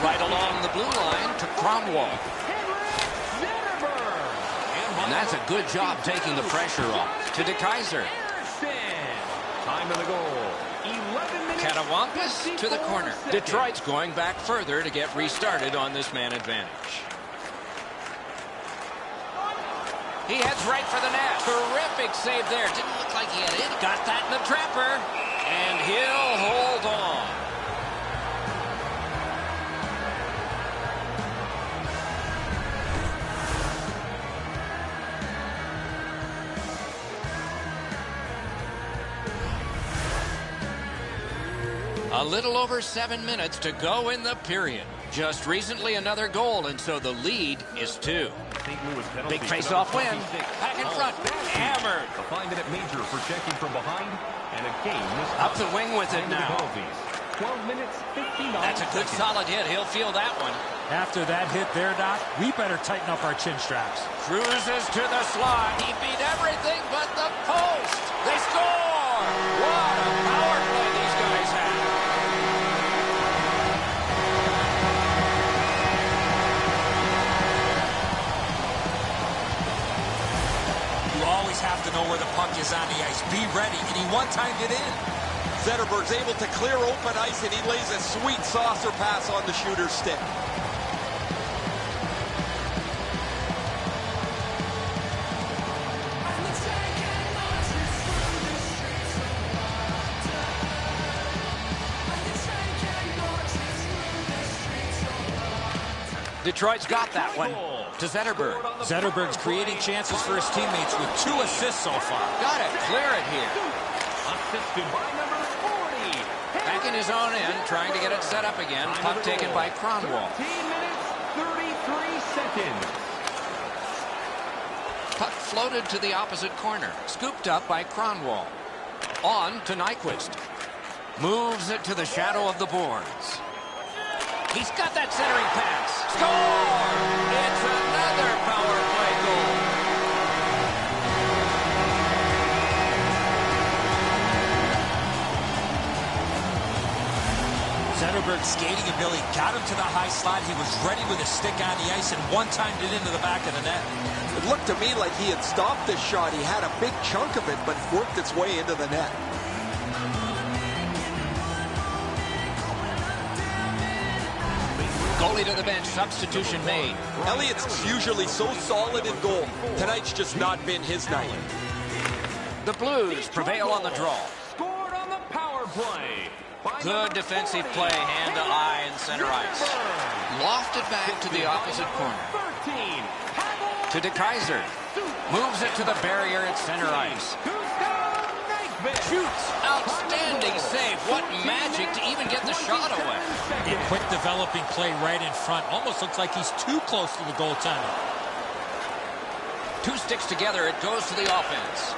Right along the blue line to Cromwell. And that's a good job taking the pressure off. To DeKaiser. Time of the goal. Katawampus to the corner. Detroit's going back further to get restarted on this man advantage. He heads right for the net. Terrific save there. Didn't look like he had it. Got that in the trapper. And he'll hold on. A little over 7 minutes to go in the period. Just recently another goal, and so the lead is 2. Big face-off win. Back in front. Hammered. A 5-minute major for checking from behind, and a game missed. Up the wing with it now. 12 minutes, 59 That's a good solid hit. He'll feel that one. After that hit there, Doc, we better tighten up our chin straps. Cruises to the slot. He beat everything but the post. They score! What a power play these guys have. You always have to know where the puck is on the ice. Be ready, and he one-timed it in. Zetterberg's able to clear open ice, and he lays a sweet saucer pass on the shooter's stick. Detroit's got that one to Zetterberg. Zetterberg's creating chances for his teammates with 2 assists so far. Got to clear it here. Assisted by number 40. Back in his own end, trying to get it set up again. Puck taken by Kronwall. 13 minutes, 33 seconds. Puck floated to the opposite corner. Scooped up by Kronwall. On to Nyquist. Moves it to the shadow of the boards. He's got that centering pass. Score! It's another power play goal. Zetterberg's skating ability got him to the high slot. He was ready with his stick on the ice and one-timed it into the back of the net. It looked to me like he had stopped this shot. He had a big chunk of it, but worked its way into the net. Goalie to the bench. Substitution made. Elliott's usually so solid in goal. Tonight's just not been his night. The Blues prevail on the draw. Scored on the power play. Good defensive play, hand to eye and center ice. Lofted back to the opposite corner. 13. To DeKaiser. Moves it to the barrier at center ice. Shoots. Outstanding save. What magic to even get the shot away. A quick developing play right in front. Almost looks like he's too close to the goaltender. 2 sticks together. It goes to the offense.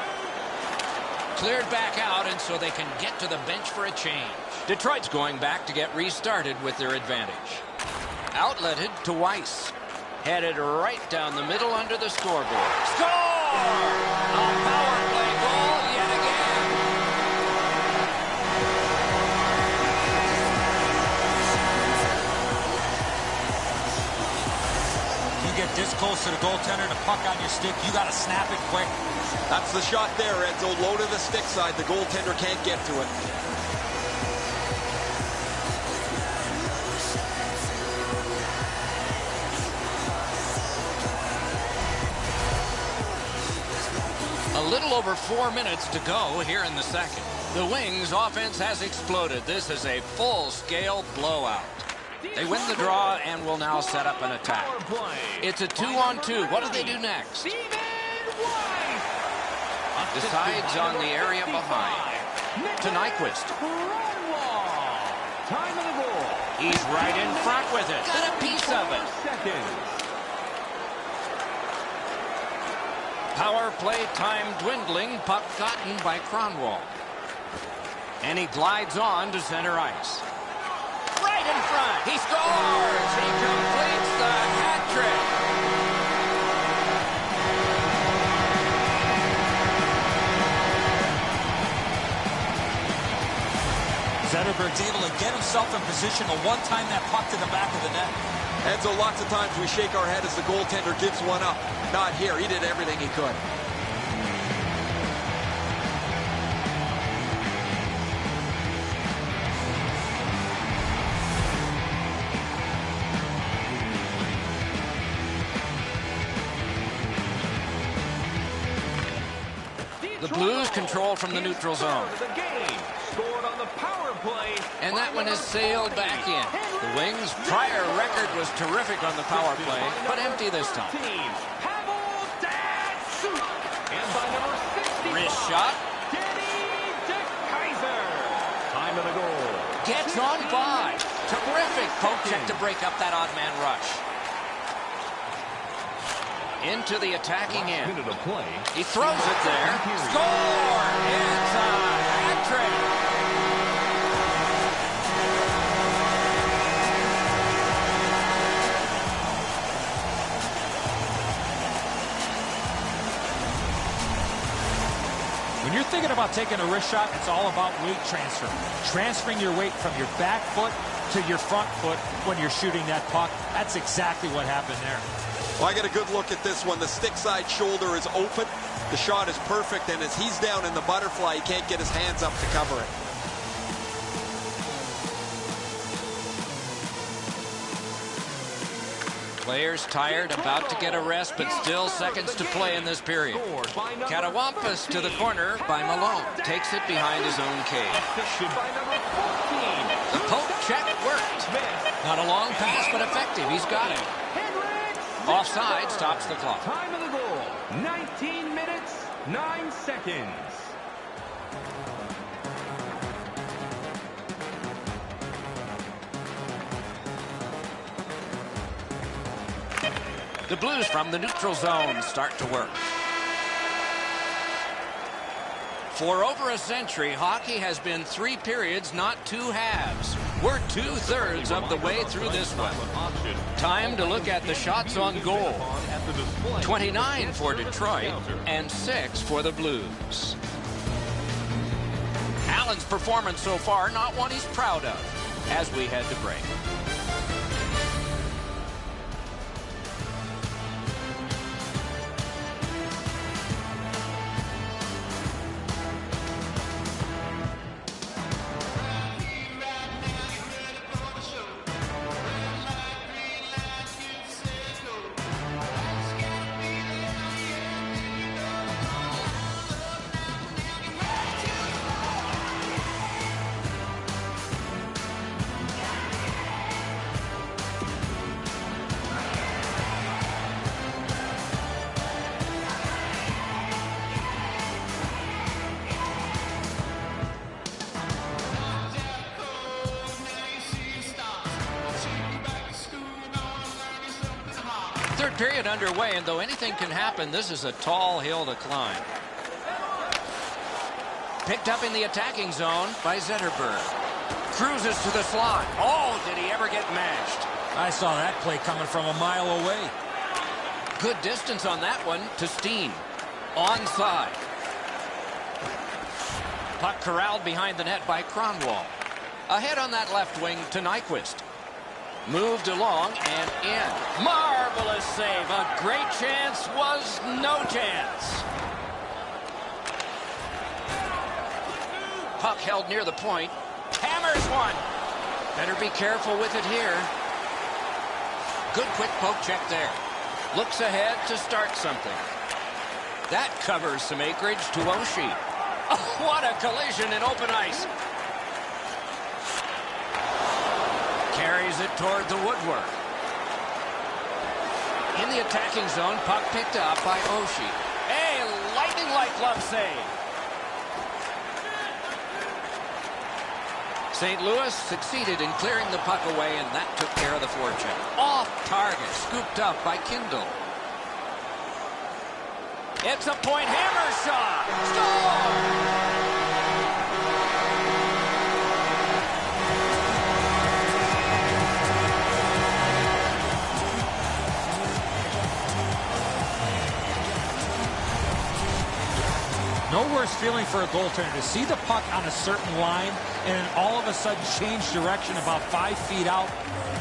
Cleared back out, and so they can get to the bench for a change. Detroit's going back to get restarted with their advantage. Outletted to Weiss. Headed right down the middle under the scoreboard. Score! A power play goal yet again. You get this close to the goaltender and a puck on your stick, you got to snap it quick. That's the shot there, Enzo. Low to the stick side. The goaltender can't get to it. A little over 4 minutes to go here in the second. The Wings' offense has exploded. This is a full-scale blowout. They win the draw and will now set up an attack. It's a 2-on-2. What do they do next? Decides on the area behind. To Nyquist. He's right in front with it. Got a piece of it. Power play time dwindling. Puck gotten by Kronwall. And he glides on to center ice. Right in front. He scores. He completes the hat trick. Zetterberg's able to get himself in position to one-time that puck to the back of the net. And so lots of times we shake our head as the goaltender gives one up. Not here. He did everything he could. The Blues control from the neutral zone. And that one has sailed back in. The Wings' prior record was terrific on the power play, but empty this time. Wrist shot. Time of the goal. Gets Sneaks on by. Terrific poke check to break up that odd man rush. Into the attacking end. Minute of play. He throws it there. Score! It's a hat trick. When you're thinking about taking a wrist shot, it's all about weight transfer. Transferring your weight from your back foot to your front foot when you're shooting that puck. That's exactly what happened there. Well, I get a good look at this one. The stick side shoulder is open. The shot is perfect, and as he's down in the butterfly, he can't get his hands up to cover it. Players tired, about to get a rest, but still seconds to play in this period. Catawampus to the corner by Malone. Takes it behind his own cage. The poke check worked. Not a long pass, but effective. He's got it. Offside stops the clock. Time of the goal, 19 minutes, 9 seconds. The Blues from the neutral zone start to work. For over a century, hockey has been 3 periods, not 2 halves. We're 2/3 of the way through this one. Time to look at the shots on goal. 29 for Detroit and 6 for the Blues. Allen's performance so far, not one he's proud of, as we head to break. Third period underway, and though anything can happen, this is a tall hill to climb. Picked up in the attacking zone by Zetterberg. Cruises to the slot. Oh, did he ever get mashed? I saw that play coming from a mile away. Good distance on that one to Steen. Onside. Puck corralled behind the net by Kronwall. Ahead on that left wing to Nyquist. Moved along and in. Marvelous save. A great chance was no chance. Puck held near the point. Hammers one. Better be careful with it here. Good quick poke check there. Looks ahead to start something. That covers some acreage to Oshie. Oh, what a collision in open ice. Carries it toward the woodwork. In the attacking zone, puck picked up by Oshie. A lightning-like glove save. St. Louis succeeded in clearing the puck away, and that took care of the forecheck. Off target, scooped up by Kindle. It's a point hammer shot. Score! No worse feeling for a goaltender to see the puck on a certain line and then all of a sudden change direction about 5 feet out.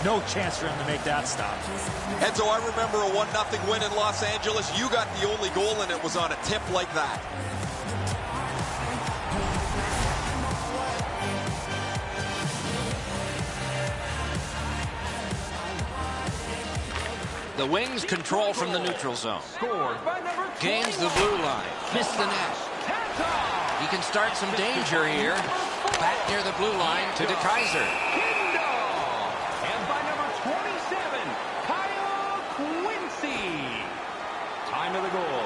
No chance for him to make that stop. Enzo, I remember a 1-0 win in Los Angeles. You got the only goal, and it was on a tip like that. The Wings control from the neutral zone. Gains the blue line. Missed the net. He can start some danger here. Back near the blue line to DeKaiser. And by number 27, Kyle Quincy. Time of the goal.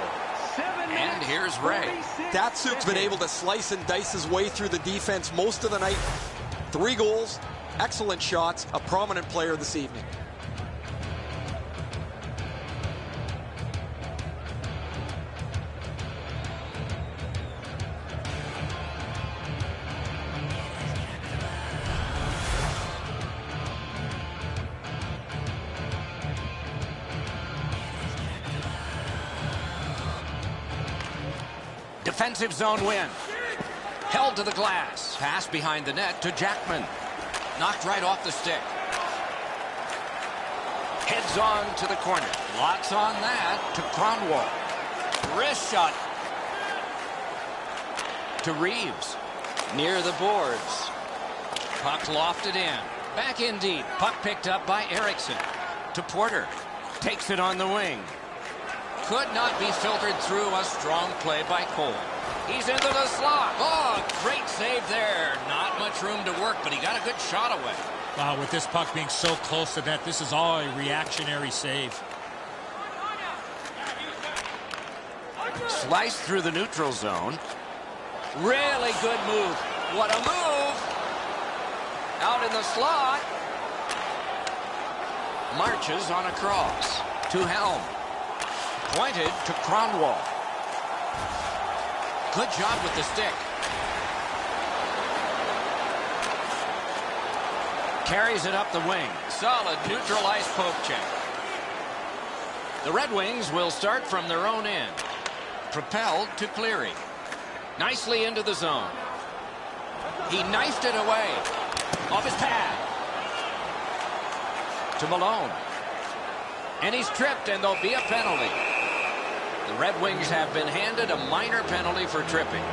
7 minutes. And here's Ray. Datsuk's been able to slice and dice his way through the defense most of the night. 3 goals, excellent shots, a prominent player this evening. Defensive zone win. Held to the glass. Pass behind the net to Jackman. Knocked right off the stick. Heads on to the corner. Lots on that to Cronwall. Wrist shot to Reeves. Near the boards. Puck lofted in. Back in deep. Puck picked up by Erickson. To Porter. Takes it on the wing. Could not be filtered through. A strong play by Cole. He's into the slot. Oh, great save there. Not much room to work, but he got a good shot away. Wow, with this puck being so close to net, this is all a reactionary save. Sliced through the neutral zone. Really good move. What a move. Out in the slot. Marches on a cross. To Helm. Pointed to Cronwall. Good job with the stick. Carries it up the wing. Solid neutral ice poke check. The Red Wings will start from their own end. Propelled to Cleary. Nicely into the zone. He knifed it away. Off his pad. To Malone. And he's tripped, and there'll be a penalty. The Red Wings have been handed a minor penalty for tripping.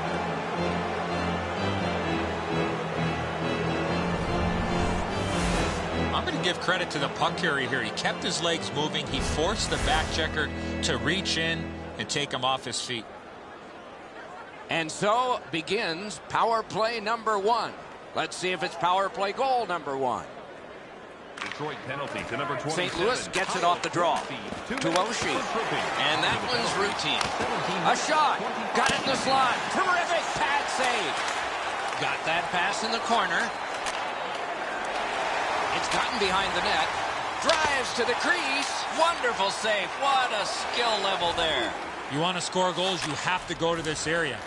I'm going to give credit to the puck carrier here. He kept his legs moving. He forced the back checker to reach in and take him off his feet. And so begins power play number 1. Let's see if it's power play goal number 1. Detroit penalty to number 27. St. Louis gets it off the draw to Oshie. And that one's routine. A shot. Got it in the slot. Terrific pad save. Got that pass in the corner. It's gotten behind the net. Drives to the crease. Wonderful save. What a skill level there. You want to score goals, you have to go to this area.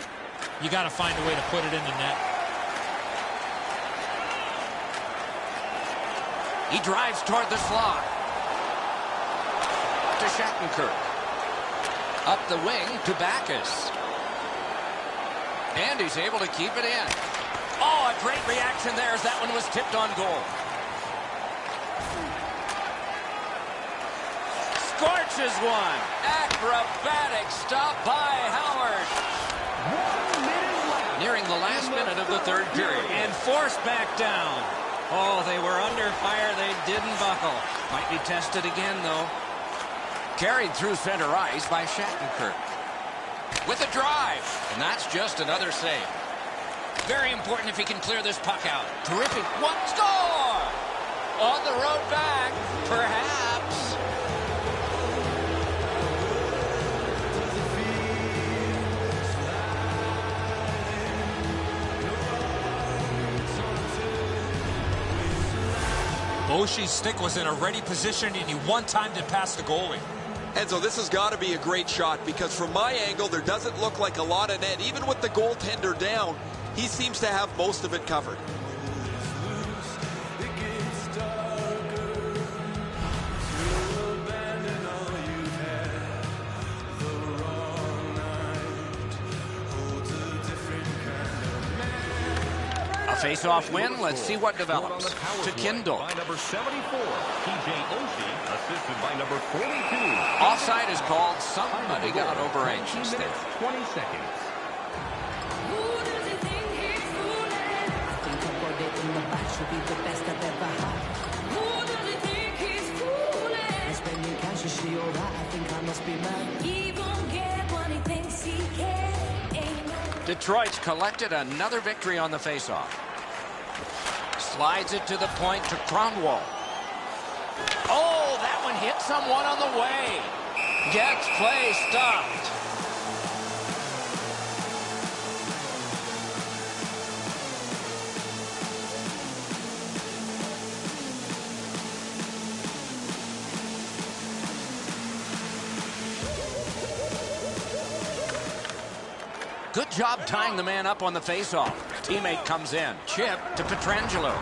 You got to find a way to put it in the net. He drives toward the slot. To Shattenkirk. Up the wing to Backus. And he's able to keep it in. Oh, a great reaction there as that one was tipped on goal. Scorches one. Acrobatic stop by Howard. 1 minute left. Nearing the last minute of the third period. And forced back down. Oh, they were under fire. They didn't buckle. Might be tested again, though. Carried through center ice by Shattenkirk. With a drive. And that's just another save. Very important if he can clear this puck out. Terrific. What score? On the road back. Perhaps. Oshie's stick was in a ready position, and he one-timed it past the goalie. Enzo, this has got to be a great shot because from my angle, there doesn't look like a lot of net. Even with the goaltender down, he seems to have most of it covered. Face-off win. Let's see what develops. To Kindle. By number 74, TJ Oshie, assisted by number 42. Offside is called. Somebody got over anxious there. 20 seconds. Detroit's collected another victory on the face-off. Slides it to the point to Cronwall. Oh, that one hit someone on the way. Gets play stopped. Good job tying the man up on the faceoff. Teammate comes in. Chip to Pietrangelo.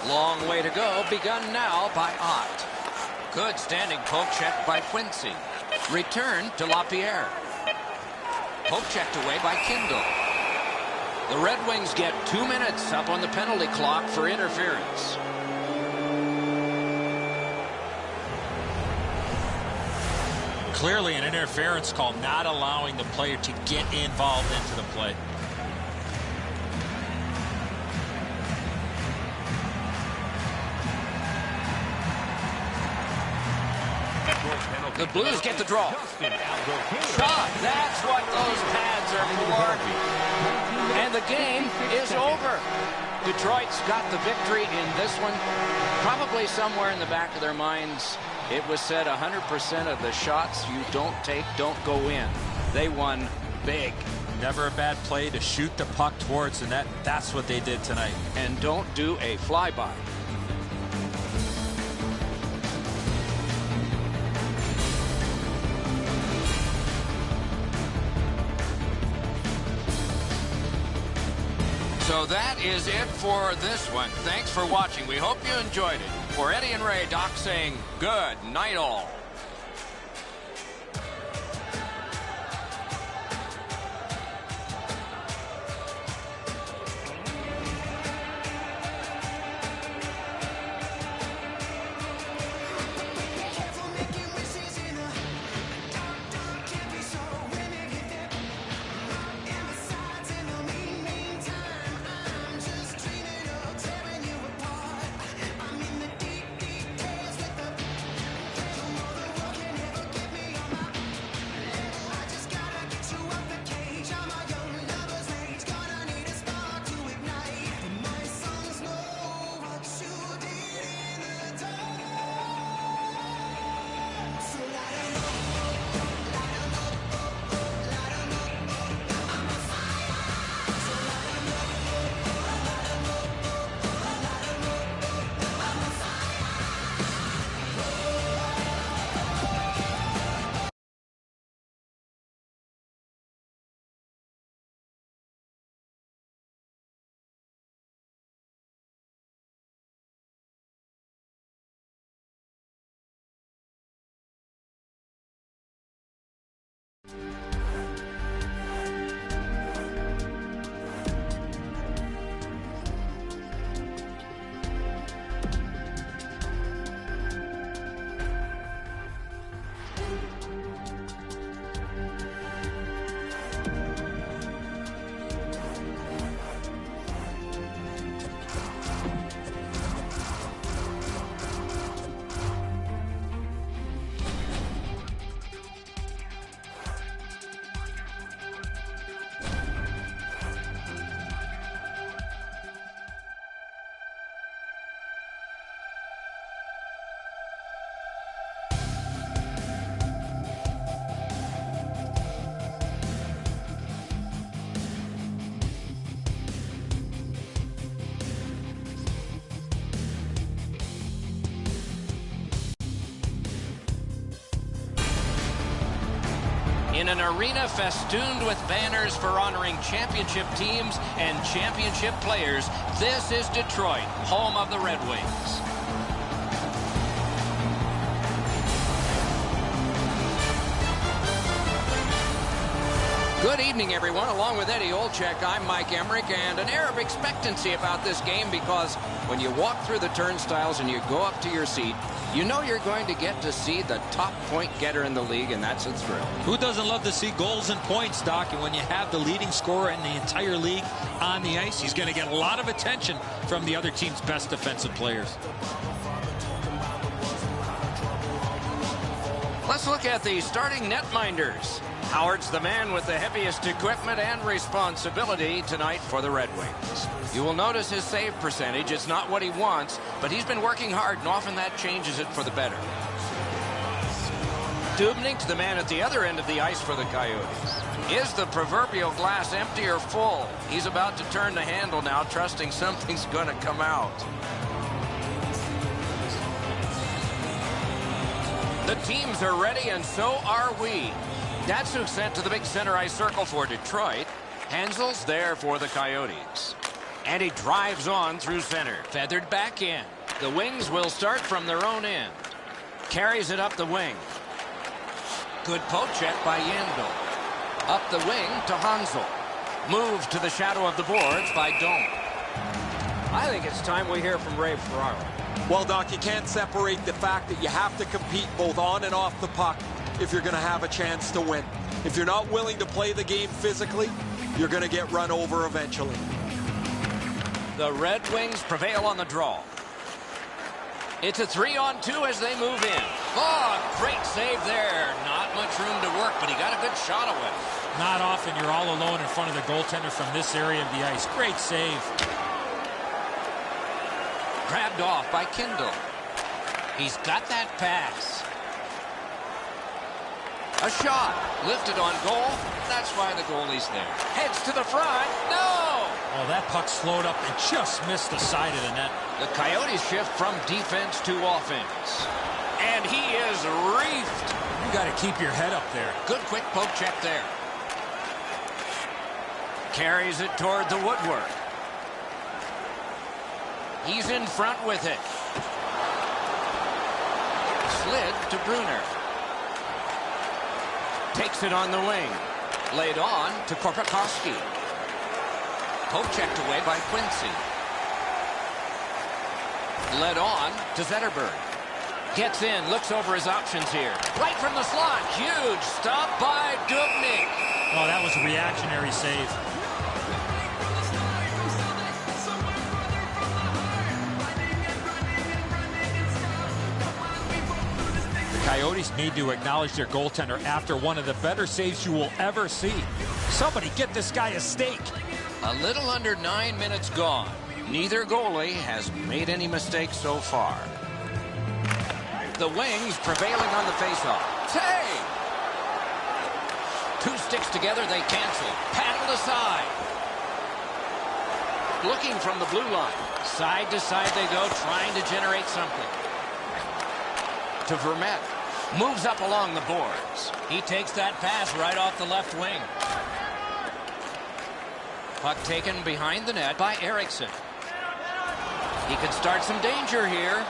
Long way to go. Begun now by Ott. Good standing poke check by Quincy. Return to LaPierre. Poke checked away by Kindle. The Red Wings get 2 minutes up on the penalty clock for interference. Clearly an interference call, not allowing the player to get involved into the play. The Blues get the draw. Shot. That's what those pads are for. And the game is over. Detroit's got the victory in this one. Probably somewhere in the back of their minds, it was said 100% of the shots you don't take don't go in. They won big. Never a bad play to shoot the puck towards the net. That's what they did tonight. And don't do a flyby. So that is it for this one. Thanks for watching. We hope you enjoyed it. For Eddie and Ray, Doc saying good night all. In an arena festooned with banners for honoring championship teams and championship players, this is Detroit, home of the Red Wings. Good evening, everyone. Along with Eddie Olczyk, I'm Mike Emmerich, and an air of expectancy about this game because when you walk through the turnstiles and you go up to your seat, you know you're going to get to see the top point getter in the league, and that's a thrill. Who doesn't love to see goals and points, Doc? And when you have the leading scorer in the entire league on the ice, he's going to get a lot of attention from the other team's best defensive players. Let's look at the starting netminders. Howard's the man with the heaviest equipment and responsibility tonight for the Red Wings. You will notice his save percentage. It's not what he wants, but he's been working hard, and often that changes it for the better. Dubnyk's the man at the other end of the ice for the Coyotes. Is the proverbial glass empty or full? He's about to turn the handle now, trusting something's going to come out. The teams are ready, and so are we. Datsuk sent to the big center ice circle for Detroit. Hansel's there for the Coyotes. And he drives on through center. Feathered back in. The Wings will start from their own end. Carries it up the wing. Good poke check by Yandel. Up the wing to Hansel. Moved to the shadow of the boards by Dome. I think it's time we hear from Ray Ferraro. Well, Doc, you can't separate the fact that you have to compete both on and off the puck if you're going to have a chance to win. If you're not willing to play the game physically, you're going to get run over eventually. The Red Wings prevail on the draw. It's a 3-on-2 as they move in. Oh, great save there. Not much room to work, but he got a good shot away. Not often you're all alone in front of the goaltender from this area of the ice. Great save. Grabbed off by Kindle. He's got that pass. A shot. Lifted on goal. That's why the goalie's there. Heads to the front. No! Oh, that puck slowed up and just missed the side of the net. The Coyotes shift from defense to offense. And he is reefed. You got to keep your head up there. Good quick poke check there. Carries it toward the woodwork. He's in front with it. Slid to Brunner. Takes it on the wing. Laid on to Korpikoski. Poke checked away by Quincy. Led on to Zetterberg. Gets in, looks over his options here. Right from the slot. Huge stop by Dubnyk. Oh, that was a reactionary save. Coyotes need to acknowledge their goaltender after one of the better saves you will ever see. Somebody get this guy a steak. A little under 9 minutes gone. Neither goalie has made any mistakes so far. The Wings prevailing on the faceoff. Save! Two sticks together, they cancel. Paddled aside. Looking from the blue line. Side to side they go, trying to generate something. To Vermette. Moves up along the boards. He takes that pass right off the left wing. Puck taken behind the net by Eriksson. He could start some danger here.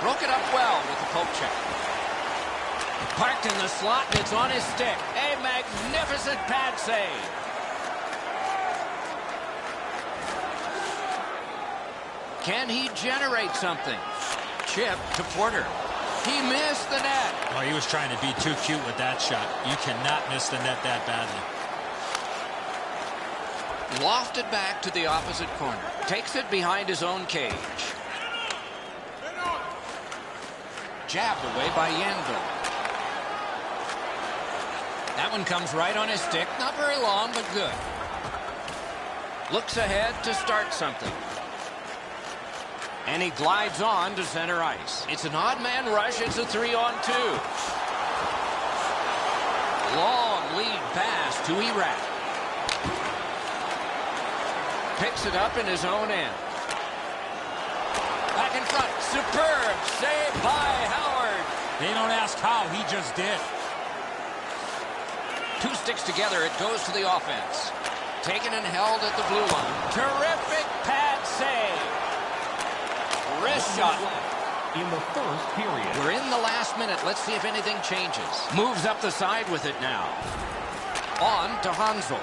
Broke it up well with the poke check. Parked in the slot, and it's on his stick. A magnificent pad save. Can he generate something? Chip to Porter. He missed the net. Oh, he was trying to be too cute with that shot. You cannot miss the net that badly. Lofted back to the opposite corner. Takes it behind his own cage. Jabbed away by Yandel. That one comes right on his stick. Not very long, but good. Looks ahead to start something. And he glides on to center ice. It's an odd man rush. It's a 3-on-2. Long lead pass to Erat. Picks it up in his own end. Back in front. Superb save by Howard. They don't ask how. He just did. Two sticks together. It goes to the offense. Taken and held at the blue line. Terrific pad save. Wrist shot. In the first period. We're in the last minute. Let's see if anything changes. Moves up the side with it now. On to Hansel.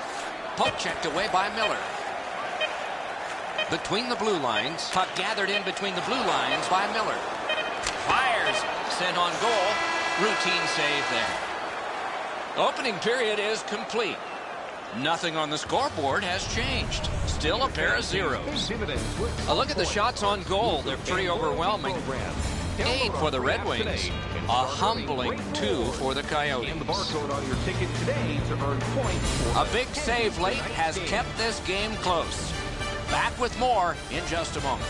Poke checked away by Miller. Between the blue lines. Puck gathered in between the blue lines by Miller. Fires. Sent on goal. Routine save there. Opening period is complete. Nothing on the scoreboard has changed. Still a pair of zeros. A look at the shots on goal. They're pretty overwhelming. 8 for the Red Wings. A humbling 2 for the Coyotes. A big save late has kept this game close. Back with more in just a moment.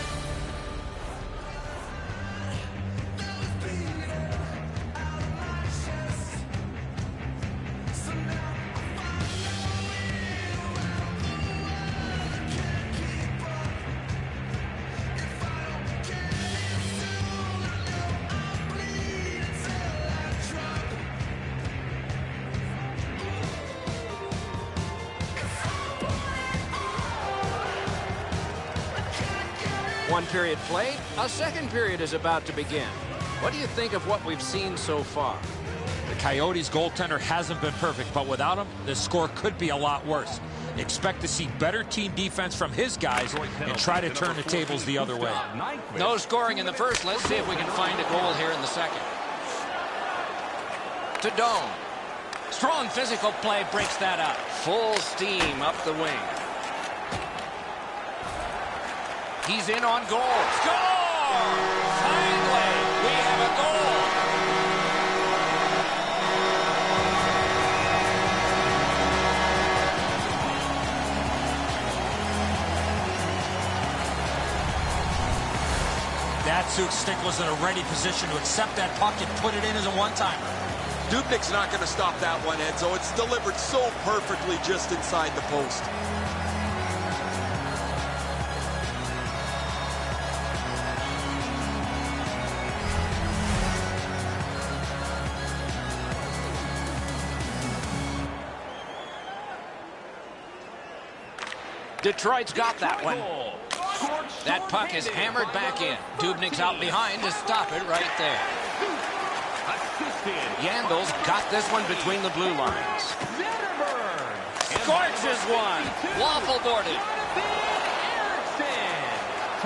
One period played, a second period is about to begin. What do you think of what we've seen so far? The Coyotes goaltender hasn't been perfect, but without him, the score could be a lot worse. Expect to see better team defense from his guys and try to turn the tables the other way. No scoring in the first. Let's see if we can find a goal here in the second. To Doan. Strong physical play breaks that up. Full steam up the wing. He's in on goal. Score! Finally, we have a goal. That Stink was in a ready position to accept that puck and put it in as a one-timer. Dubnyk's not going to stop that one, Edzo. It's delivered so perfectly just inside the post. Detroit's got that one. That puck is hammered back in. Dubnyk's out behind to stop it right there. Yandel's got this one between the blue lines. Scorches one. Waffle boarded.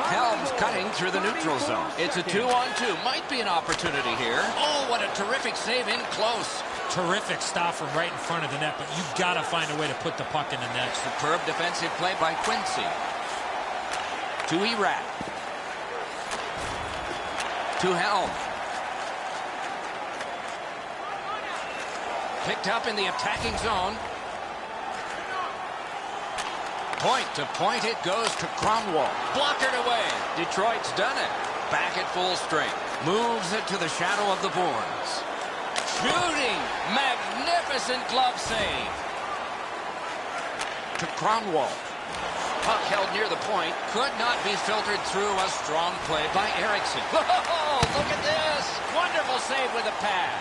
Helms cutting through the neutral zone. It's a 2-on-2. Might be an opportunity here. Oh, what a terrific save in close. Terrific stop from right in front of the net, but you've got to find a way to put the puck in the net. Superb defensive play by Quincy. To Erat. To Helm. Picked up in the attacking zone. Point to point it goes to Cromwell. Blockered away. Detroit's done it. Back at full strength. Moves it to the shadow of the boards. Shooting. Magnificent glove save. To Cromwell. Puck held near the point. Could not be filtered through. A strong play by Eriksson. Oh, look at this. Wonderful save with a pad.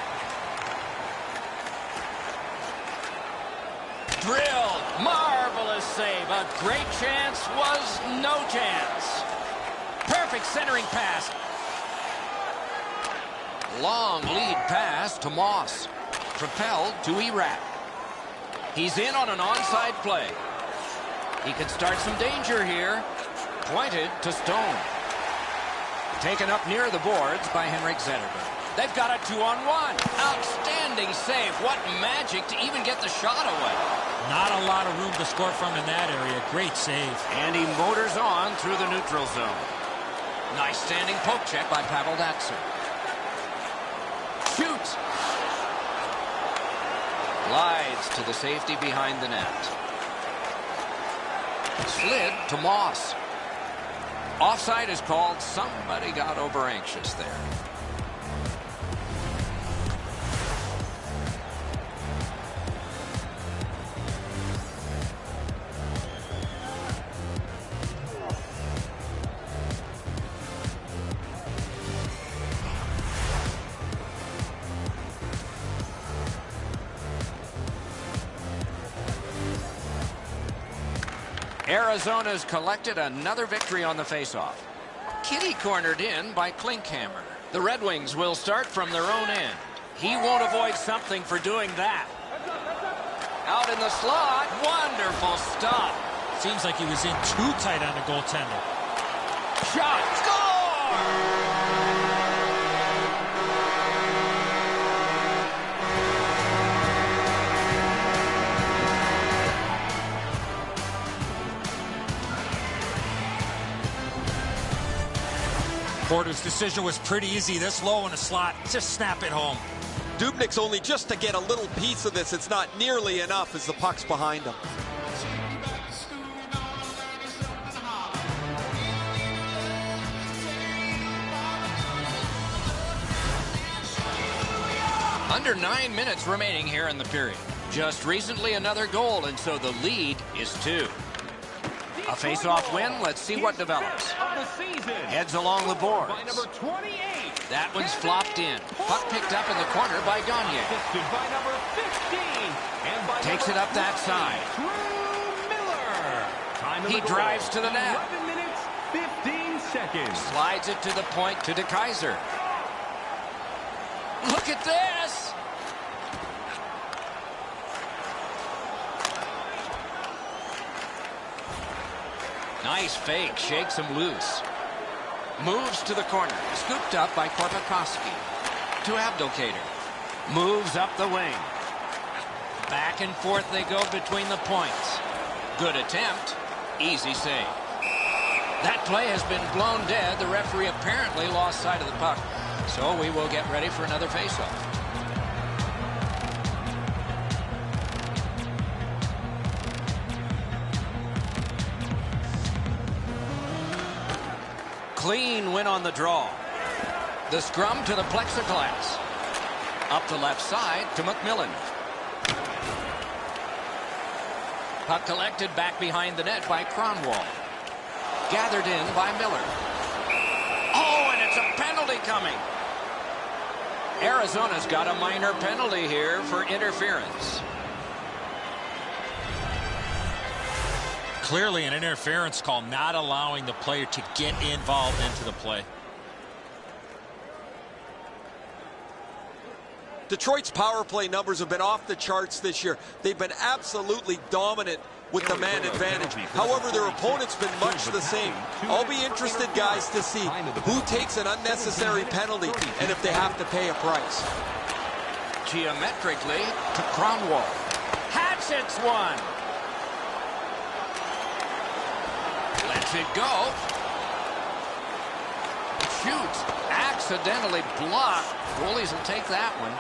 Drilled. Marvelous save. A great chance was no chance. Perfect centering pass. Long lead pass to Moss. Propelled to Erat. He's in on an onside play. He could start some danger here. Pointed to Stone. Taken up near the boards by Henrik Zetterberg. They've got a 2-on-1. Outstanding save. What magic to even get the shot away. Not a lot of room to score from in that area. Great save. And he motors on through the neutral zone. Nice standing poke check by Pavel Datsyuk. Shoots. Glides to the safety behind the net. Slid to Moss. Offside is called. Somebody got over anxious there. Arizona's collected another victory on the faceoff. Kitty cornered in by Klinkhammer. The Red Wings will start from their own end. He won't avoid something for doing that. Out in the slot. Wonderful stop. Seems like he was in too tight on the goaltender. Shot. Score! Porter's decision was pretty easy. This low in the slot, just snap it home. Dubnyk's only just to get a little piece of this. It's not nearly enough as the puck's behind him. Under 9 minutes remaining here in the period. Just recently another goal, and so the lead is 2. A face-off win. Let's see what develops. Heads along the boards. That one's flopped in. Puck picked up in the corner by Gagne. Takes it up that side. He drives to the net. seconds. Slides it to the point to DeKaiser. Look at this! Nice fake, shakes him loose. Moves to the corner, scooped up by Korpikoski. To Abdelkader. Moves up the wing. Back and forth they go between the points. Good attempt. Easy save. That play has been blown dead. The referee apparently lost sight of the puck. So we will get ready for another faceoff. Clean win on the draw. The scrum to the plexiglass. Up the left side to McMillan. Puck collected back behind the net by Kronwall. Gathered in by Miller. Oh, and it's a penalty coming. Arizona's got a minor penalty here for interference. Clearly an interference call, not allowing the player to get involved into the play. Detroit's power play numbers have been off the charts this year. They've been absolutely dominant with the man advantage. However, their opponent's been much the same. I'll be interested, guys, to see who takes an unnecessary penalty and if they have to pay a price. Geometrically to Kronwall. Hatchets one. Lets it go. Shoots. Accidentally blocked. Goalies will take that one.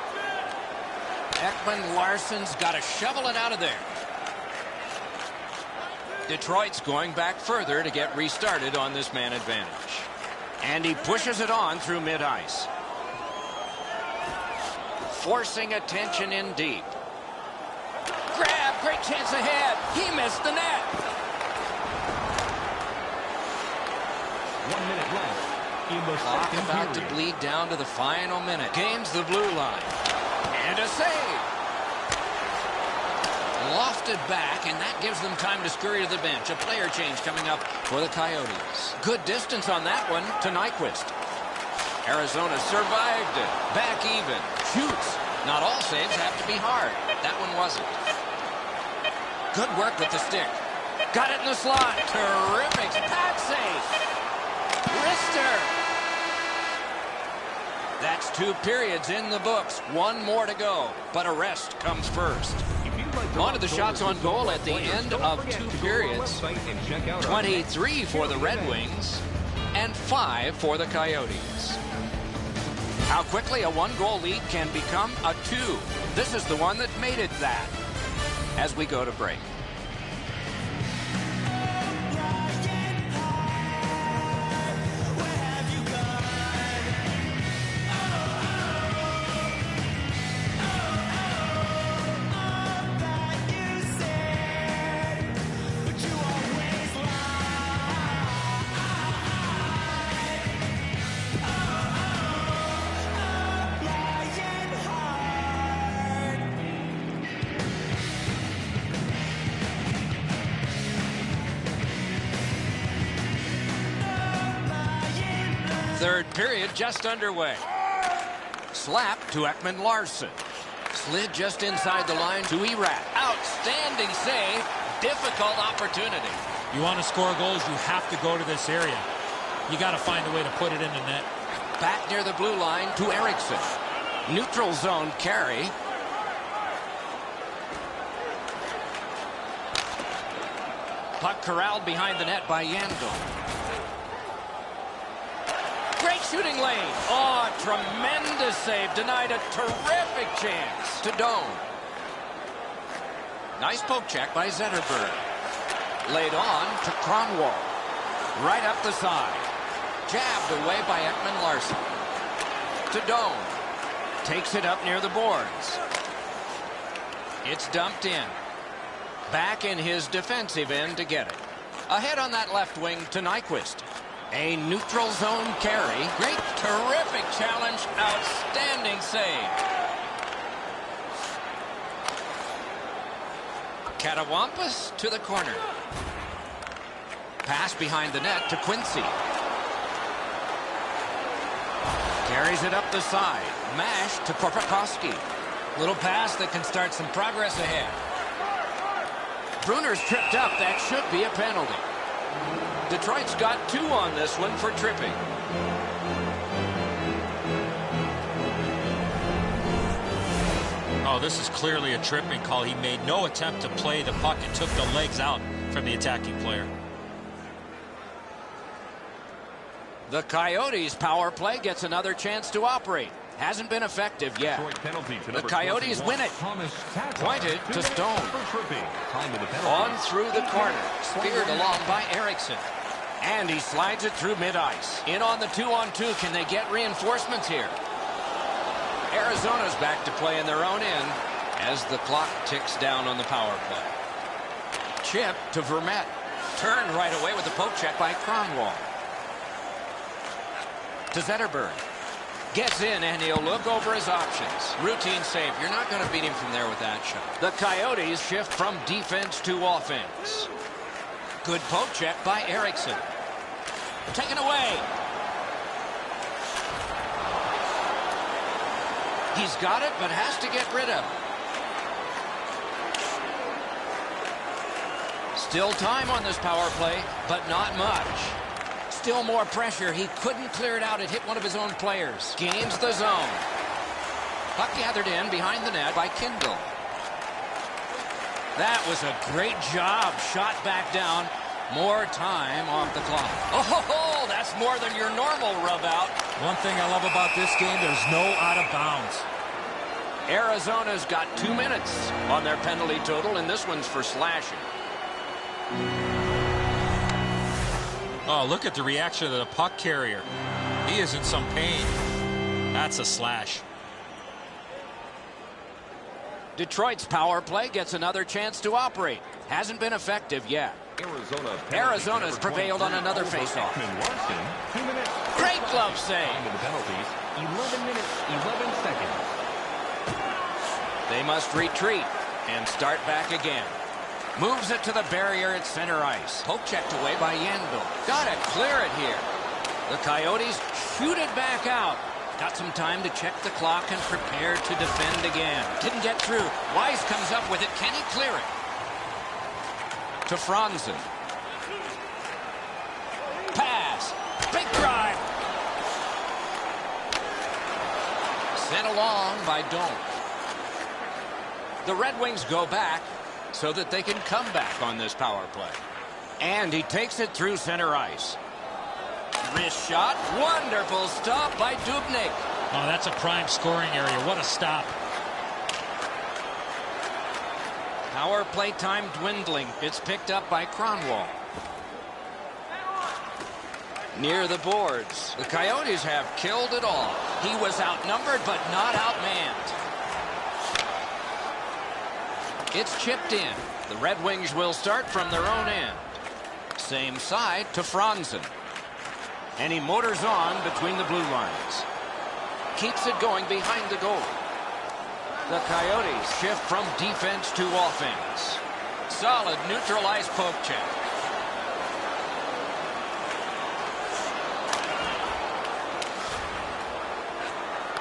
Ekman Larsson's got to shovel it out of there. Detroit's going back further to get restarted on this man advantage. And he pushes it on through mid-ice. Forcing attention in deep. Grab, great chance ahead. He missed the net. 1 minute left in the Clock second about to period. bleed down to the final minute. Gains the blue line. And a save. Lofted back, and that gives them time to scurry to the bench. A player change coming up for the Coyotes. Good distance on that one to Nyquist. Arizona survived it. Back even. Shoots. Not all saves have to be hard. That one wasn't. Good work with the stick. Got it in the slot. Terrific. Pad save. Rister. That's 2 periods in the books. 1 more to go. But a rest comes first. On to the shots on goal at the end of 2 periods. 23 for the Red Wings and 5 for the Coyotes. How quickly a 1-goal lead can become a 2. This is the one that made it that. As we go to break. Third period just underway. Slap to Ekman Larsson. Slid just inside the line to Erat. Outstanding save. Difficult opportunity. You want to score goals, you have to go to this area. You got to find a way to put it in the net. Back near the blue line to Eriksson. Neutral zone carry. Puck corralled behind the net by Yandel. Great shooting lane. Oh, tremendous save. Denied a terrific chance to Doan. Nice poke check by Zetterberg. Laid on to Kronwall. Right up the side. Jabbed away by Ekman Larsson. To Doan. Takes it up near the boards. It's dumped in. Back in his defensive end to get it. Ahead on that left wing to Nyquist. A neutral zone carry. Great, terrific challenge. Outstanding save. Catawampus to the corner. Pass behind the net to Quincy. Carries it up the side. Mash to Korpikoski. Little pass that can start some progress ahead. Bruner's tripped up. That should be a penalty. Detroit's got 2 on this one for tripping. Oh, this is clearly a tripping call. He made no attempt to play the puck and took the legs out from the attacking player. The Coyotes' power play gets another chance to operate. Hasn't been effective yet. The Coyotes win it. Pointed to Stone. On through the corner. Speared along by Eriksson. And he slides it through mid-ice. In on the 2-on-2. Can they get reinforcements here? Arizona's back to play in their own end as the clock ticks down on the power play. Chip to Vermette. Turned right away with the poke check by Kronwall. To Zetterberg. Gets in, and he'll look over his options. Routine save. You're not going to beat him from there with that shot. The Coyotes shift from defense to offense. Good poke check by Eriksson. Taken away. He's got it, but has to get rid of it. Still time on this power play, but not much. Still more pressure. He couldn't clear it out. It hit one of his own players. Gains the zone. Puck gathered in behind the net by Kindle. That was a great job. Shot back down. More time off the clock. Oh, that's more than your normal rub out. One thing I love about this game, there's no out of bounds. Arizona's got 2 minutes on their penalty total, and this one's for slashing. Oh, look at the reaction of the puck carrier. He is in some pain. That's a slash. Detroit's power play gets another chance to operate. Hasn't been effective yet. Arizona's prevailed on another faceoff. Great glove save. 11 minutes, 11 seconds. They must retreat and start back again. Moves it to the barrier at center ice. Poke checked away by Yandel. Gotta clear it here. The Coyotes shoot it back out. Got some time to check the clock and prepare to defend again. Didn't get through. Wise comes up with it. Can he clear it? To Franzen. Pass. Big drive. Sent along by Doan. The Red Wings go back so that they can come back on this power play. And he takes it through center ice. Wrist shot. Wonderful stop by Dubnyk. Oh, that's a prime scoring area. What a stop. Power play time dwindling. It's picked up by Kronwall. Near the boards. The Coyotes have killed it all. He was outnumbered but not outmanned. It's chipped in. The Red Wings will start from their own end. Same side to Franzen. And he motors on between the blue lines. Keeps it going behind the goal. The Coyotes shift from defense to offense. Solid neutral ice poke check.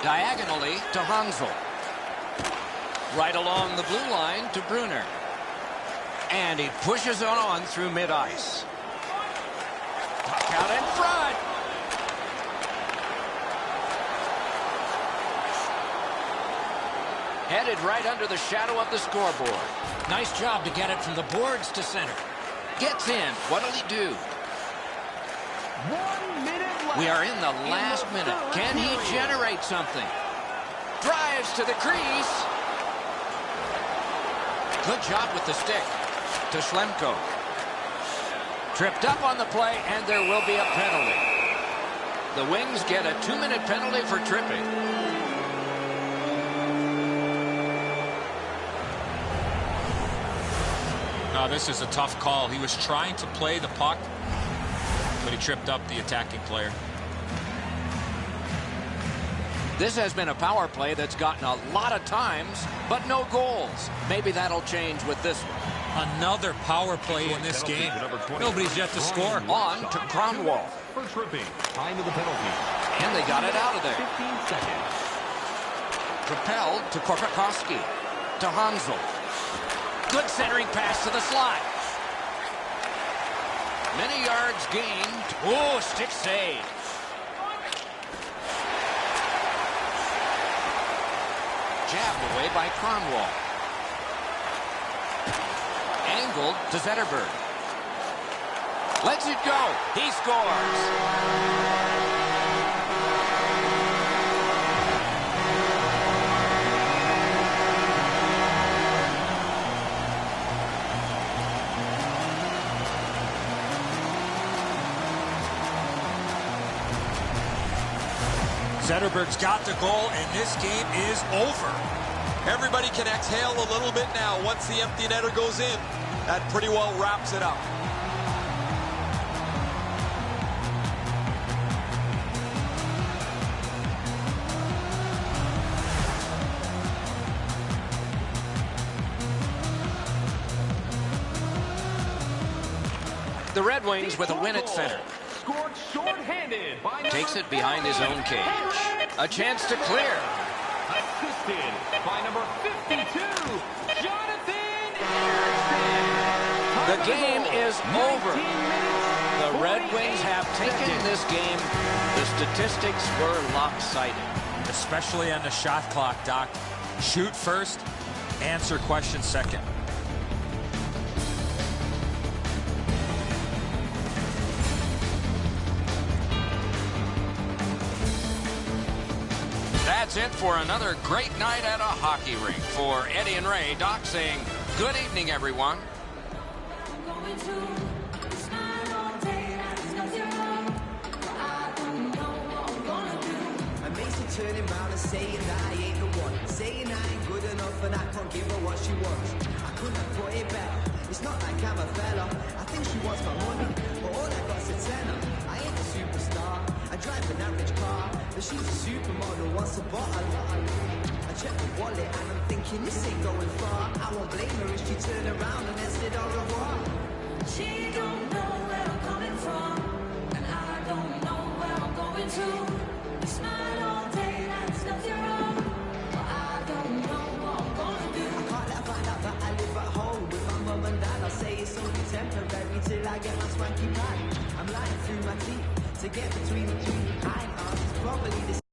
Diagonally to Hansel. Right along the blue line to Bruner. And he pushes on through mid-ice. Puck out in front. Headed right under the shadow of the scoreboard. Nice job to get it from the boards to center. Gets in. What'll he do? 1 minute left. We are in the last minute. Can he generate something? Drives to the crease. Good job with the stick to Schlemko. Tripped up on the play, and there will be a penalty. The Wings get a 2-minute penalty for tripping. No, this is a tough call. He was trying to play the puck, but he tripped up the attacking player. This has been a power play that's gotten a lot of times, but no goals. Maybe that'll change with this one. Another power play in this game. Nobody's yet to score. On to Kronwall. For tripping. Time of the penalty. And they got it out of there. 15 seconds. Propelled to Korpakowski. To Hansel. Good centering pass to the slot. Many yards gained. Oh, stick save. Jabbed away by Cromwell. Angled to Zetterberg. Lets it go. He scores. Zetterberg's got the goal, and this game is over. Everybody can exhale a little bit now once the empty netter goes in. That pretty well wraps it up. The Red Wings with a win at center. Scored shorthanded by Takes it behind his own cage. A chance to clear. Assisted by number 52, Jonathan Erickson. The game is over. The Red Wings have taken this game. The statistics were lopsided. Especially on the shot clock, Doc. Shoot first, answer question second. That's it for another great night at a hockey rink. For Eddie and Ray, Doc saying good evening, everyone. Turning around and saying that I ain't the one, saying I ain't good enough and I can't give her what she wants. I couldn't have put it better. It's not like I'm a fella. I think she wants my money, but all I got's a tenner. I ain't a superstar. I drive an average car, but she's a supermodel. Wants to buy a lot. I check the wallet and I'm thinking this ain't going far. I won't blame her if she turned around and then said au revoir. She don't know where I'm coming from, and I don't know where I'm going to. We smile all day, that's nothing wrong, but I don't know what I'm gonna do. I can't let her find out that I live at home with my mum and dad. I'll say it's only temporary till I get my swanky pad. I'm lying through my teeth to get between the two. I ain't probably the